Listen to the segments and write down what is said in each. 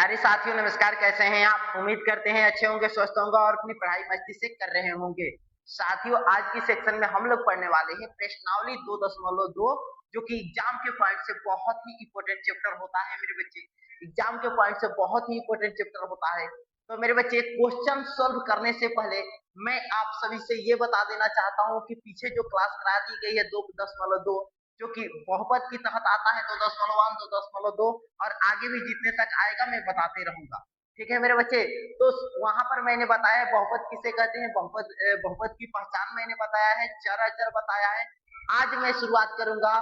अरे साथियों नमस्कार, कैसे हैं आप? उम्मीद करते हैं अच्छे होंगे, स्वस्थ होंगे और अपनी पढ़ाई मस्ती से कर रहे होंगे। साथियों आज की सेक्शन में हम लोग पढ़ने वाले हैं प्रश्नावली 2.2 जो कि एग्जाम के पॉइंट से बहुत ही इंपॉर्टेंट चैप्टर होता है मेरे बच्चे। एग्जाम के पॉइंट से बहुत ही इंपॉर्टेंट चैप्टर होता है। तो मेरे बच्चे क्वेश्चन सोल्व करने से पहले मैं आप सभी से ये बता देना चाहता हूँ कि पीछे जो क्लास करा दी गई है 2.2 जो कि बहुपद की तहत आता है 2.1 2.2 और आगे भी जितने तक आएगा मैं बताते रहूंगा। ठीक है मेरे बच्चे। तो वहां पर मैंने बताया बहुपद किसे कहते हैं, बहुपद बहुपद की पहचान मैंने बताया है, चर अचर बताया है। आज मैं शुरुआत करूंगा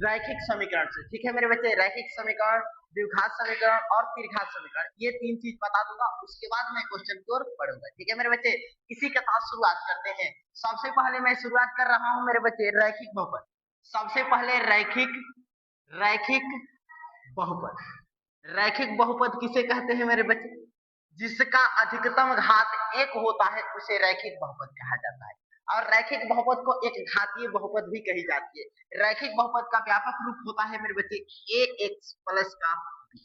रैखिक समीकरण से। ठीक है मेरे बच्चे, रैखिक समीकरण, द्विघात समीकरण और त्रिघात समीकरण, ये तीन चीज बता दूंगा। उसके बाद मैं क्वेश्चन की ओर बढ़ूंगा। ठीक है मेरे बच्चे, इसी के साथ शुरुआत करते हैं। सबसे पहले मैं शुरुआत कर रहा हूं मेरे बच्चे रैखिक बहुपद। सबसे पहले रैखिक रैखिक बहुपद। रैखिक बहुपद किसे कहते हैं मेरे बच्चे? जिसका अधिकतम घात एक होता है उसे रैखिक बहुपद कहा जाता है। और रैखिक बहुपद को एक घातीय बहुपद भी कही जाती है। रैखिक बहुपद का व्यापक रूप होता है मेरे बच्चे ए एक्स प्लस का बी।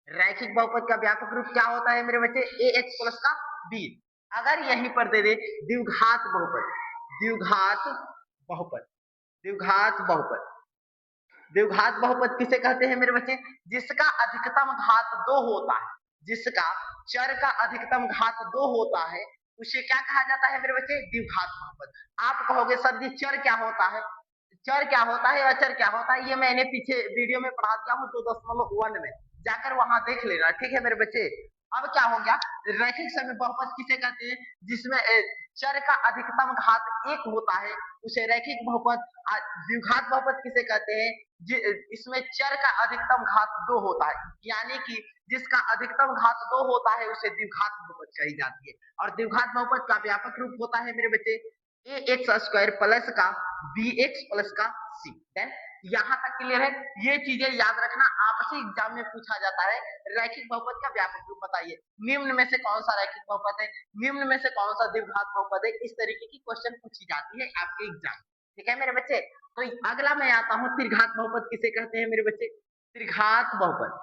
रैखिक बहुपद का व्यापक रूप क्या होता है मेरे बच्चे? ए एक्स प्लस का बी। अगर यहीं पर दे दे द्विघात बहुपद, द्विघात बहुपद, द्विघात बहुपद, द्विघात बहुपद किसे कहते हैं मेरे बच्चे? जिसका अधिकतम घात 2 होता है, जिसका चर का अधिकतम घात 2 होता है उसे क्या कहा जाता है मेरे बच्चे? द्विघात बहुपद। आप कहोगे सर जी चर क्या होता है, चर क्या होता है, अचर क्या होता है? ये मैंने पीछे वीडियो में पढ़ा दिया हूँ 2.1 में, जाकर वहां देख लेना। ठीक है मेरे बच्चे। अब क्या हो गया, रैखिक समय बहुपद किसे कहते हैं? जिसमें चर का अधिकतम घात एक होता है उसे रैखिक बहुपद। द्विघात बहुपद किसे कहते हैं? इसमें चर का अधिकतम घात 2 होता है, यानी कि जिसका अधिकतम घात 2 होता है उसे द्विघात बहुपद कही जाती है। और द्विघात बहुपद का व्यापक रूप होता है मेरे बच्चे ए एक्स स्क्वायर प्लस का बी एक्स प्लस का सी। देन यहां तक क्लियर है? ये चीजें याद रखना, आपसे एग्जाम में पूछा जाता है रैखिक बहुपद का व्यापक रूप बताइए, निम्न में से कौन सा रैखिक बहुपद है, निम्न में से कौन सा द्विघात बहुपद है। इस तरीके की क्वेश्चन पूछी जाती है आपके एग्जाम। ठीक है मेरे बच्चे। तो अगला मैं आता हूं त्रिघात बहुपद किसे कहते हैं मेरे बच्चे? त्रिघात बहुपद।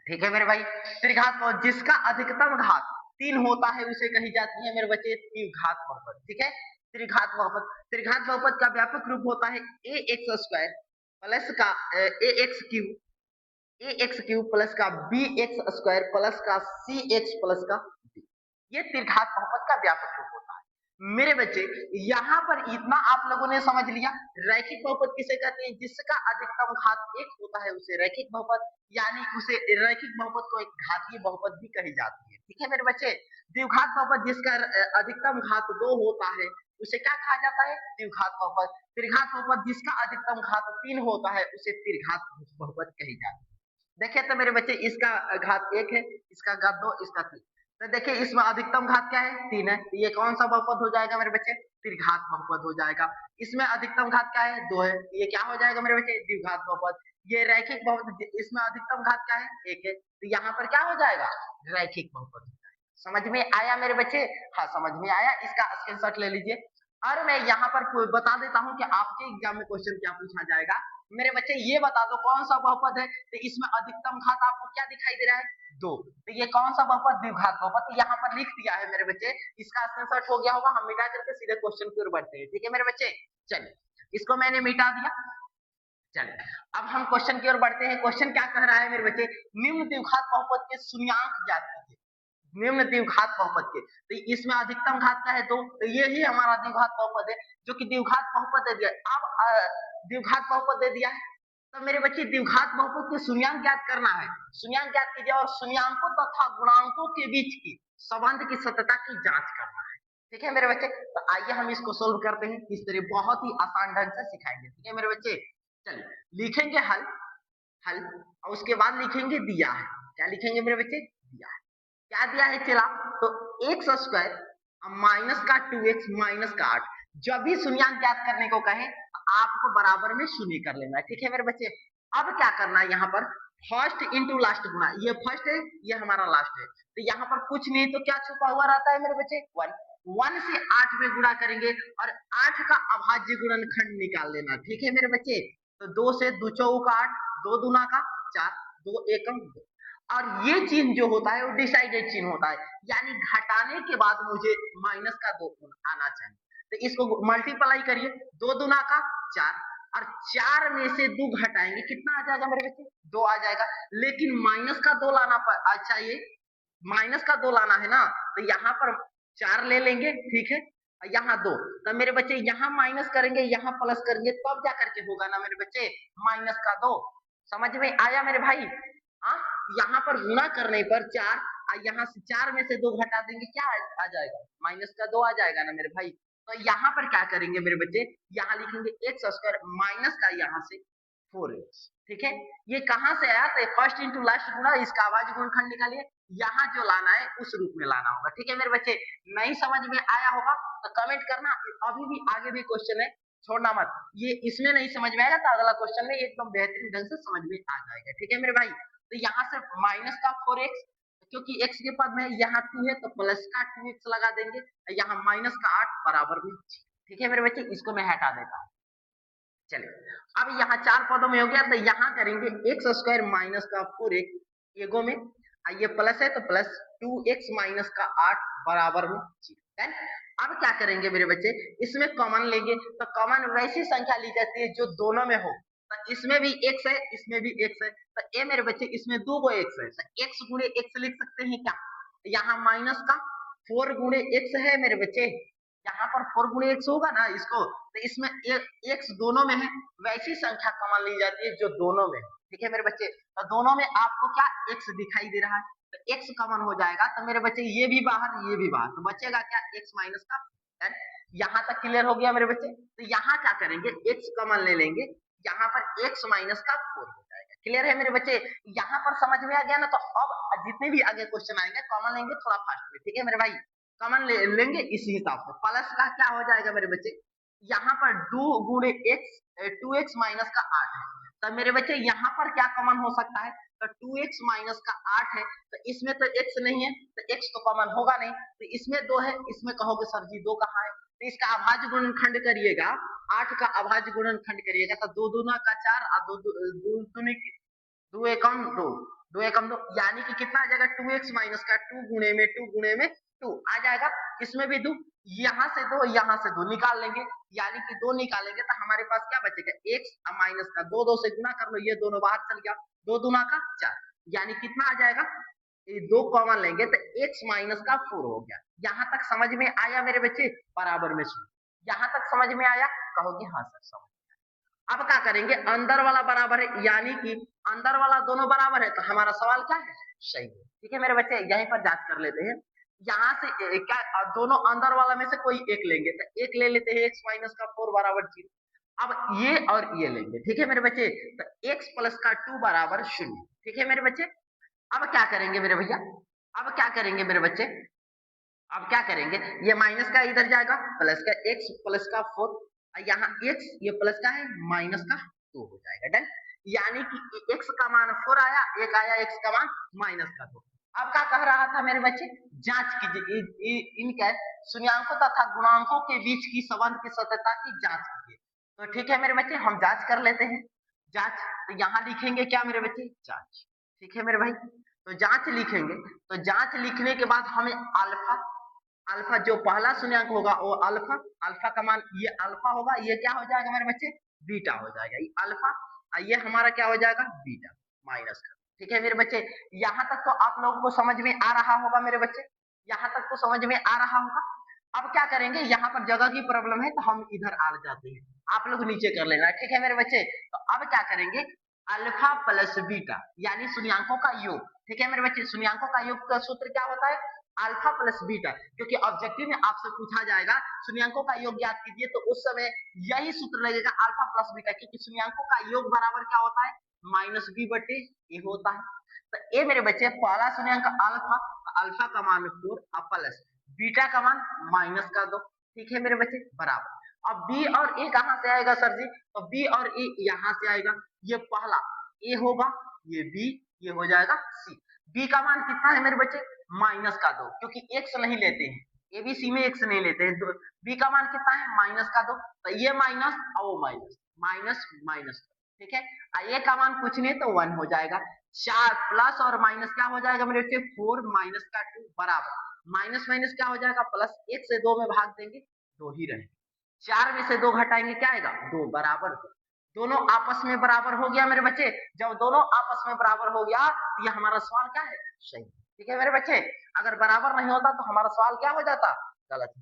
ठीक है मेरे भाई, त्रिघात बहुपद जिसका अधिकतम घात 3 होता है उसे कही जाती है मेरे बच्चे त्रिघात बहुपद। ठीक है, त्रिघात बहुपद। त्रिघात बहुपद का व्यापक रूप होता है ए एक्स स्क्वायर प्लस का ए एक्स क्यूब, ए एक्स क्यूब प्लस का बी एक्स स्क्वायर प्लस का सी एक्स प्लस का डी। ये त्रिघात बहुपद का व्यापक रूप होता है मेरे बच्चे। यहाँ पर इतना आप लोगों ने समझ लिया। रैखिक बहुपद किसे कहते हैं? जिसका अधिकतम घात एक होता है उसे रैखिक बहुपद, यानी उसे रैखिक बहुपद को एक घातीय बहुपद भी कही जाती है। ठीक है मेरे बच्चे। द्विघात बहुपद जिसका अधिकतम घात 2 होता है उसे क्या कहा जाता है? द्विघात बहुपद। त्रिघात बहुपद जिसका अधिकतम घात 3 होता है उसे त्रिघात बहुपद कही जाती है। देखिए तो मेरे बच्चे इसका घात एक है, इसका घात 2, इसका 3। तो देखिए इसमें अधिकतम घात क्या है? 3 है। ये कौन सा बहुपद हो जाएगा मेरे बच्चे? त्रिघात बहुपद हो जाएगा। इसमें अधिकतम घात क्या है? 2 है। ये क्या हो जाएगा मेरे बच्चे? द्विघात बहुपद। ये रैखिक बहुपद, इसमें अधिकतम घात क्या है? 1 है। तो यहाँ पर क्या हो जाएगा? रैखिक बहुपद। समझ में आया मेरे बच्चे? हाँ समझ में आया, इसका स्क्रीनशॉट ले लीजिए। और मैं यहाँ पर बता देता हूँ कि आपके एग्जाम में क्वेश्चन क्या पूछा जाएगा। मेरे बच्चे ये बता दो कौन सा बहुपद है? तो इसमें अधिकतम घात आपको क्या दिखाई दे रहा है? 2। तो ये कौन सा बहुपद? द्विघात बहुपद। तो यहाँ पर लिख दिया है मेरे बच्चे, इसका स्क्रीनशॉट हो गया होगा। हम मिटा करके सीधे क्वेश्चन की ओर बढ़ते हैं। ठीक है मेरे बच्चे, चलिए इसको मैंने मिटा दिया। चलिए अब हम क्वेश्चन की ओर बढ़ते हैं। क्वेश्चन क्या कह रहा है मेरे बच्चे? निम्न द्विघात बहुपद के शून्यांक ज्ञात कीजिए। निम्न द्विघात बहुपद के, तो इसमें अधिकतम घात क्या है? 2। तो ये ही हमारा द्विघात बहुपद है जो कि द्विघात बहुपद दे दिया। अब द्विघात बहुपद दे दिया है तो मेरे बच्चे द्विघात बहुपद के शून्यांक ज्ञात करना है। शून्यांक ज्ञात कीजिए और शून्यांकों तथा गुणांकों के बीच की संबंध की सत्यता की जांच करना है। ठीक है मेरे बच्चे। तो आइए हम इसको सोल्व करते हैं। इस तरह बहुत ही आसान ढंग से सिखाएंगे। ठीक है मेरे बच्चे, चलिए लिखेंगे हल, हल और उसके बाद लिखेंगे दिया है। क्या लिखेंगे मेरे बच्चे? दिया है। क्या दिया है चला? तो एक्स स्क्वायर माइनस का 2x माइनस का 8। जब भी शून्यांक ज्ञात करने को कहे आपको बराबर में शून्य कर लेना है। ठीक है मेरे बच्चे। अब क्या करना है यहाँ पर? फर्स्ट इंटू लास्ट गुना। ये फर्स्ट है, ये हमारा लास्ट है, तो यहाँ पर कुछ नहीं तो क्या छुपा हुआ रहता है मेरे बच्चे? 1। 1 से 8 में गुणा करेंगे और 8 का अभाज्य गुणनखंड निकाल लेना। ठीक है मेरे बच्चे। तो 2 से 2 चौका 8, 2 दूना का 4, 2 एकम 2। और ये चिन्ह जो होता है वो डिसाइडेड चिन्ह होता है, यानी घटाने के बाद मुझे माइनस का 2 आना चाहिए। तो इसको मल्टीप्लाई करिए, 2 दूना का 4, और 4 में से 2 घटाएंगे, कितना आ जाएगा मेरे बच्चे? 2 आ जाएगा। लेकिन माइनस का 2 लाना चाहिए, माइनस का 2 लाना है ना, तो यहाँ पर 4 ले लेंगे, ठीक है, यहाँ 2, तो मेरे बच्चे यहाँ माइनस करेंगे, यहाँ प्लस करेंगे, तब जा करके होगा ना मेरे बच्चे माइनस का 2। समझ में आया मेरे भाई? हाँ, यहाँ पर गुणा करने पर 4, यहाँ से 4 में से 2 घटा देंगे, क्या आ जाएगा? माइनस का 2 आ जाएगा ना मेरे भाई। तो यहाँ पर क्या करेंगे मेरे बच्चे, यहाँ लिखेंगे एक्स स्क्वायर माइनस का यहाँ से 4x, ठीक है। ये कहाँ से आया? तो फर्स्ट इंटू लास्ट गुणा, इसका अभाज्य गुणनखंड निकालिए, यहाँ जो लाना है उस रूप में लाना होगा, ठीक है मेरे बच्चे। नहीं समझ में आया होगा तो कमेंट करना, अभी भी आगे भी क्वेश्चन है, छोड़ना मत। ये इसमें नहीं समझ में आएगा तो अगला क्वेश्चन में एकदम बेहतरीन ढंग से समझ में आ जाएगा, ठीक है मेरे भाई। तो यहाँ से माइनस का 4x, क्योंकि x के पद में यहाँ 2 है तो प्लस का 2x लगा देंगे, यहाँ माइनस का 8 बराबर में, ठीक है मेरे बच्चे। इसको मैं हटा देता हूँ। चलिए, अब यहाँ 4 पदों में हो गया, तो यहाँ करेंगे एक्स स्क्वायर माइनस का 4x एगो में, ये प्लस है तो प्लस 2x माइनस का 8 बराबर में 0। अब क्या करेंगे मेरे बच्चे, इसमें कॉमन लेंगे, तो कॉमन वैसी संख्या ली जाती है जो दोनों में हो। तो इसमें भी x है, इसमें भी x है, तो ये मेरे बच्चे इसमें 2 गो x है, तो x गुणे x लिख सकते हैं क्या? यहाँ माइनस का 4 गुणे x है मेरे बच्चे, यहाँ पर 4 गुणे x होगा ना इसको, तो इसमें x दोनों में है, वैसी संख्या कॉमन ली जाती है जो दोनों में है, ठीक है मेरे बच्चे। तो दोनों में आपको क्या x दिखाई दे रहा है, तो x कॉमन हो जाएगा, तो मेरे बच्चे ये भी बाहर, ये भी बाहर, तो बचेगा क्या? x माइनस का 10। यहाँ तक क्लियर हो गया मेरे बच्चे। तो यहाँ क्या करेंगे, x कॉमन ले लेंगे, यहाँ पर x माइनस का 4 हो जाएगा। क्लियर है मेरे बच्चे? यहाँ पर समझ में आ गया ना? तो अब जितने भी आगे क्वेश्चन आएंगे कॉमन लेंगे थोड़ा फास्ट में, ठीक है मेरे भाई। कॉमन लेंगे इसी हिसाब से। प्लस का क्या हो जाएगा मेरे बच्चे, यहाँ पर 2 गुणे x, 2x माइनस का 8 है, तो मेरे बच्चे यहाँ पर क्या कॉमन हो सकता है, तो 2x माइनस का 8 है, तो इसमें तो x नहीं है, तो x तो कॉमन होगा नहीं, तो इसमें 2 है, इसमें कहोगे सर जी 2 कहाँ है, तो इसका अभाज्य गुणनखंड करिएगा, 8 का अभाज्य गुणनखंड करिएगा, तो 2 दूना का 4 और 2 एकम 2, 2 एकम 2, यानी कि कितना आ जाएगा, 2x माइनस का 2 गुणे में 2 गुणे में 2 आ जाएगा। इसमें भी 2, यहाँ से 2, यहाँ से 2 निकाल लेंगे, यानी कि 2 निकालेंगे तो हमारे पास क्या बचेगा, x माइनस का 2, 2 से गुना कर लो, ये दोनों बाहर चल गया, 2 दूना का 4, यानी कितना आ जाएगा, ये 2 कॉमन लेंगे तो x माइनस का 4 हो गया। यहाँ तक समझ में आया मेरे बच्चे? बराबर में सुन, यहाँ तक समझ में आया? कहोगे हाँ सर समझ। अब क्या करेंगे, अंदर वाला बराबर है, यानी कि अंदर वाला दोनों बराबर है, तो हमारा सवाल क्या है, सही है, ठीक है मेरे बच्चे। यहीं पर जांच कर लेते हैं, यहाँ से क्या दोनों अंदर वाला में से कोई एक लेंगे, तो एक ले लेते हैं, x माइनस का 4 बराबर 0। अब ये और ये लेंगे, ठीक है मेरे बच्चे, तो x प्लस का 2 बराबर 0, ठीक है मेरे बच्चे। अब क्या करेंगे मेरे भैया, अब क्या करेंगे मेरे बच्चे, अब क्या करेंगे, ये माइनस का इधर जाएगा, प्लस का x प्लस का 4, यहाँ x ये प्लस का है, माइनस का 2 हो जाएगा, डन। यानी कि x का मान 4 आया, एक आया x का मान माइनस का 2। अब क्या कह रहा था मेरे बच्चे, जांच कीजिए इनके शून्याङ्कों तथा गुणांकों के बीच की संबंध की सत्यता की जांच कीजिए। तो ठीक है मेरे बच्चे, हम जांच कर लेते हैं। जांच, तो यहाँ लिखेंगे क्या मेरे बच्चे, जांच, ठीक है मेरे भाई। तो जांच लिखेंगे, तो जांच लिखने के बाद हमें अल्फा, अल्फा जो पहला शून्यंक होगा वो अल्फा, अल्फा का मान ये अल्फा होगा, ये क्या हो जाएगा मेरे बच्चे, बीटा हो जाएगा, ये अल्फा, ये हमारा क्या हो जाएगा, बीटा माइनस का, ठीक है मेरे बच्चे। यहाँ तक तो आप लोगों को समझ में आ रहा होगा मेरे बच्चे, यहाँ तक तो समझ में आ रहा होगा। अब क्या करेंगे, यहाँ पर जगह की प्रॉब्लम है तो हम इधर आ जाते हैं, आप लोग नीचे कर लेना, ठीक है मेरे बच्चे। तो अब क्या करेंगे, अल्फा प्लस बीटा यानी शून्यंकों का योग, ठीक है मेरे बच्चे। शून्यंकों का योग का सूत्र क्या होता है, अल्फा प्लस बीटा, क्योंकि ऑब्जेक्टिव में आपसे पूछा जाएगा शून्यंकों का योग ज्ञात कीजिए, तो उस समय यही सूत्र लगेगा, अल्फा प्लस बीटा, क्योंकि शून्यंकों का योग बराबर क्या होता है, माइनस बी बटे ए होता है। तो ये मेरे बच्चे पहला शून्यंक अल्फा, अल्फा का मान 4 और प्लस बीटा का मान माइनस का 2, ठीक है मेरे बच्चे, बराबर। अब बी और ए कहां से आएगा सर जी, तो बी और ए यहाँ से आएगा, ये पहला ए होगा, ये बी, ये हो जाएगा सी। बी का मान कितना है मेरे बच्चे, माइनस का 2, क्योंकि एक्स नहीं लेते हैं, एबीसी में एक्स नहीं लेते हैं। बी का मान कितना है, माइनस का 2, तो ये माइनस और वो माइनस, माइनस माइनस, ठीक है। ए का मान कुछ नहीं तो 1 हो जाएगा, 4 प्लस और माइनस क्या हो जाएगा मेरे बच्चे 4 माइनस का 2 बराबर माइनस माइनस क्या हो जाएगा प्लस, 1 से 2 में भाग देंगे 2 ही रहेंगे, 4 में से 2 घटाएंगे क्या आएगा 2 बराबर 2। दोनों आपस में बराबर हो गया मेरे बच्चे। जब दोनों आपस में बराबर हो गया तो ये हमारा सवाल क्या है सही। ठीक है मेरे बच्चे, अगर बराबर नहीं होता तो हमारा सवाल क्या हो जाता गलत।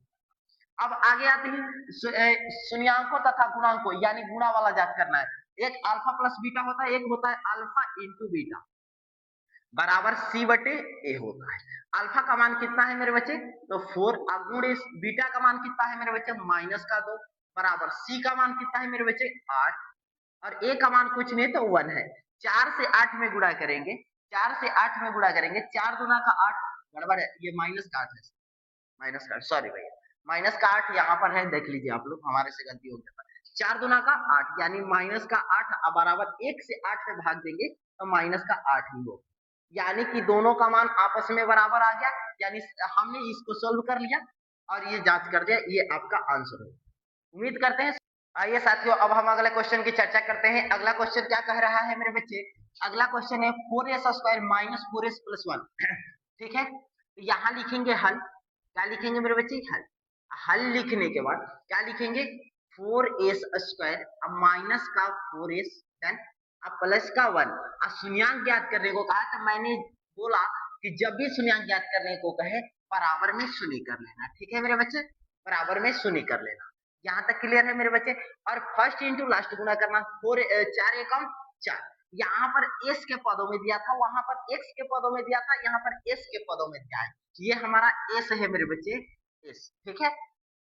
अब आगे आते हैं शून्यांकों तथा गुणांकों यानी गुणा वाला जांच करना है। एक अल्फा प्लस बीटा होता है, एक होता है अल्फा इंटू बीटा बराबर सी बटे ए होता है। अल्फा का मान कितना है मेरे बच्चे तो 4 गुणे बीटा का मान कितना है मेरे बच्चे माइनस का 2 बराबर सी का मान कितना है मेरे बच्चे 8 और ए का मान कुछ नहीं तो 1 है। 4 से 8 में गुणा करेंगे, 4 से 8 में गुणा करेंगे, 4 गुना का 8 गड़बड़ है, ये माइनस का 8 है, माइनस का, सॉरी भैया माइनस का 8 यहाँ पर है, देख लीजिए आप लोग, हमारे से गलती हो गया। 4 दुना का 8 यानी माइनस का 8 बराबर 1 से 8 में भाग देंगे तो माइनस का 8 ही होगा, यानी कि दोनों का मान आपस में बराबर आ गया, यानी हमने इसको सोल्व कर लिया और ये जांच कर दिया, ये आपका आंसर है। उम्मीद करते हैं। आइए साथियों अब हम अगले क्वेश्चन की चर्चा करते हैं। अगला क्वेश्चन क्या कह रहा है मेरे बच्चे, अगला क्वेश्चन है 4s square minus 4s plus 1। ठीक है, तो यहाँ लिखेंगे हल, क्या लिखेंगे मेरे बच्चे हल। हल लिखने के बाद क्या लिखेंगे 4s स्क्वायर अब माइनस का 4s देन अब प्लस का 1। अब शून्यांक ज्ञात करने को कहा तो मैंने बोला कि जब भी शून्यांक ज्ञात करने को कहे बराबर में शून्य कर लेना। ठीक है मेरे बच्चे, बराबर में शून्य कर लेना। यहाँ तक क्लियर है मेरे बच्चे। और फर्स्ट इंटू लास्ट गुना करना, 4 एकम 4। यहाँ पर s के पदों में दिया था, वहां पर x के पदों में दिया था, यहाँ पर s के पदों में दिया है। ये हमारा s है मेरे बच्चे, s। ठीक है,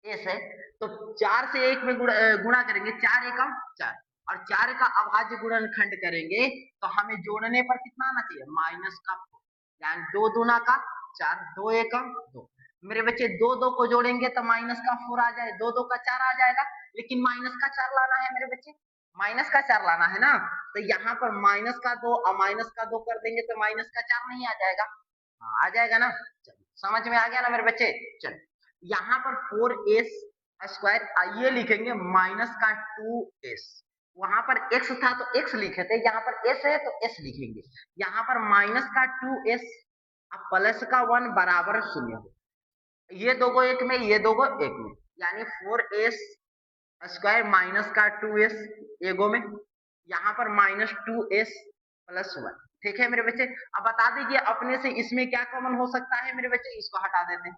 s है। तो 4 से 1 में गुणा करेंगे, 4 एकम 4 और 4 का अभाज्य गुणनखंड करेंगे तो हमें जोड़ने पर कितना आना चाहिए माइनस का 4, यानी 2 दूना का 4, 2 एकम 2। मेरे बच्चे 2 2 को जोड़ेंगे तो माइनस का 4 आ जाए, 2 2 का 4 आ जाएगा, लेकिन माइनस का 4 लाना है मेरे बच्चे, माइनस का 4 लाना है ना। तो यहाँ पर माइनस का 2 और माइनस का 2 कर देंगे तो माइनस का 4 नहीं आ जाएगा, हाँ आ जाएगा ना। चलिए समझ में आ गया ना मेरे बच्चे। चलिए यहाँ पर 4s स्क्वायर आइए लिखेंगे माइनस का 2s, वहां पर x था तो x लिखे थे, यहाँ पर s है तो s लिखेंगे। यहाँ पर माइनस का 2s अब प्लस का 1 बराबर 0 हो, ये दो को एक में, ये दो को एक में, यानी 4s स्क्वायर माइनस का 2s एगो में, यहाँ पर माइनस 2s प्लस 1। ठीक है मेरे बच्चे। अब बता दीजिए अपने से इसमें क्या कॉमन हो सकता है मेरे बच्चे, इसको हटा देते हैं।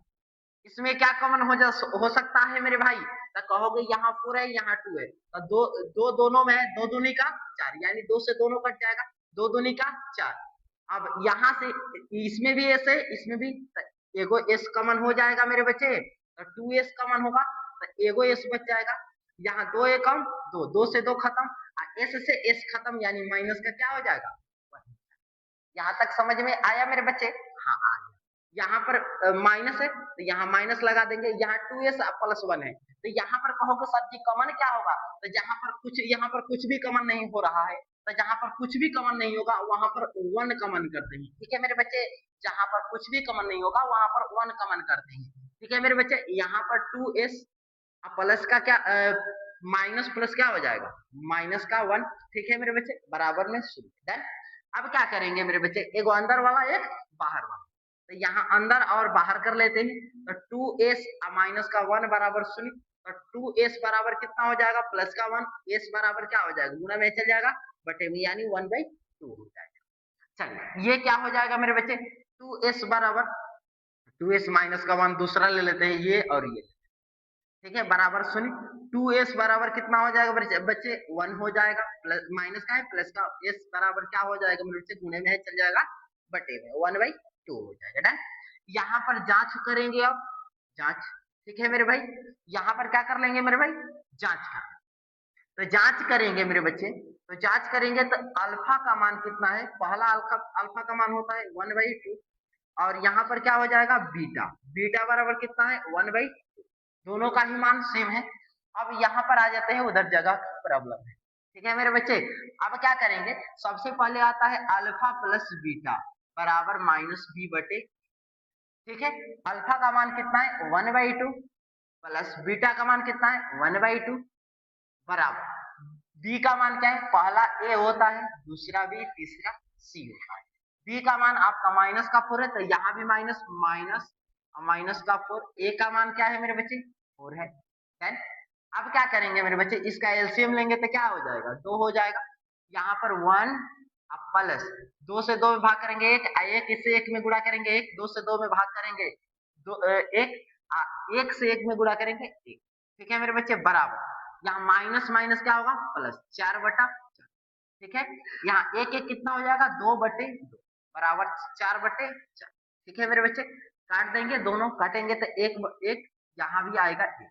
इसमें क्या कॉमन हो सकता है मेरे भाई, तो कहोगे यहाँ 4 है यहाँ 2 है, तो दो दो दोनों में है, 2 दूनी का 4 यानी 2 से दोनों कट जाएगा, 2 दूनी का 4। अब यहाँ से इसमें भी s है, इसमें भी एगो s कॉमन हो जाएगा मेरे बच्चे, तो 2s कॉमन होगा तो एगो s बच जाएगा। यहाँ 2 एकम 2, 2 से 2 खत्म, s से s खत्म, यानी माइनस का क्या हो जाएगा। यहाँ तक समझ में आया मेरे बच्चे, हाँ आ गया। यहाँ पर माइनस है तो यहाँ माइनस लगा देंगे, यहाँ 2s प्लस 1 है तो यहाँ पर कहोगे सर जी कॉमन क्या होगा, तो यहाँ पर कुछ भी कॉमन नहीं हो रहा है, तो जहां पर कुछ भी कॉमन नहीं होगा वहां पर 1 कॉमन करते हैं। ठीक है मेरे बच्चे, जहां पर कुछ भी कॉमन नहीं होगा वहां पर 1 कॉमन करते हैं। ठीक है मेरे बच्चे, यहाँ पर 2s प्लस का क्या माइनस प्लस क्या हो जाएगा माइनस का 1। ठीक है मेरे बच्चे, बराबर में 0। देन अब क्या करेंगे मेरे बच्चे, एक अंदर वाला एक बाहर वाला, तो यहाँ अंदर और बाहर कर लेते हैं। तो 2s माइनस का 1 बराबर 0, तो 2s बराबर कितना हो जाएगा प्लस का 1, s बराबर क्या हो जाएगा गुना में चल जाएगा बटे में, यानी 1/2 हो जाएगा। चलिए ये क्या हो जाएगा मेरे बच्चे 2s बराबर 2s माइनस का 1 दूसरा ले लेते हैं, ये और ये। ठीक है बराबर 0, 2s बराबर कितना हो जाएगा बच्चे 1 हो जाएगा, प्लस माइनस का है प्लस का s बराबर क्या हो जाएगा मेरे बच्चे गुणे में है चल जाएगा बटे में 1/2 हो जाएगा। डन। यहाँ पर जांच करेंगे, अब जांच। ठीक है मेरे भाई, यहाँ पर क्या कर लेंगे मेरे भाई जांच कर, तो जांच करेंगे मेरे बच्चे, तो जांच करेंगे तो अल्फा का मान कितना है, पहला अल्फा का मान होता है 1/2 और यहाँ पर क्या हो जाएगा बीटा, बीटा बराबर कितना है 1/2, दोनों का ही मान सेम है। अब यहाँ पर आ जाते हैं उधर जगह की प्रॉब्लम है। ठीक है मेरे बच्चे, अब क्या करेंगे सबसे पहले आता है अल्फा प्लस बीटा बराबर माइनस बी बटे। ठीक है, अल्फा का मान कितना है 1/2 प्लस बीटा का मान कितना है 1/2 बराबर बी का मान क्या है, पहला ए होता है दूसरा बी तीसरा सी होता है। बी का मान आपका माइनस का 4 है, तो यहाँ भी माइनस माइनस माइनस का 4, ए का मान क्या है मेरे बच्चे 4 है। देन अब क्या करेंगे मेरे बच्चे, इसका एलसीएम लेंगे तो क्या हो जाएगा 2 हो जाएगा। यहाँ पर 1 प्लस 2 से 2 में भाग करेंगे 1, 1 इससे 1 में गुणा करेंगे 1, 2 से 2 में भाग करेंगे 1, 1 से 1 में गुणा करेंगे 1। ठीक है मेरे बच्चे, बराबर यहाँ माइनस माइनस क्या होगा प्लस 4/4। ठीक है, यहाँ एक एक कितना हो जाएगा 2/2 बराबर 4/4। ठीक है मेरे बच्चे, काट देंगे, दोनों काटेंगे तो एक यहाँ भी आएगा 1,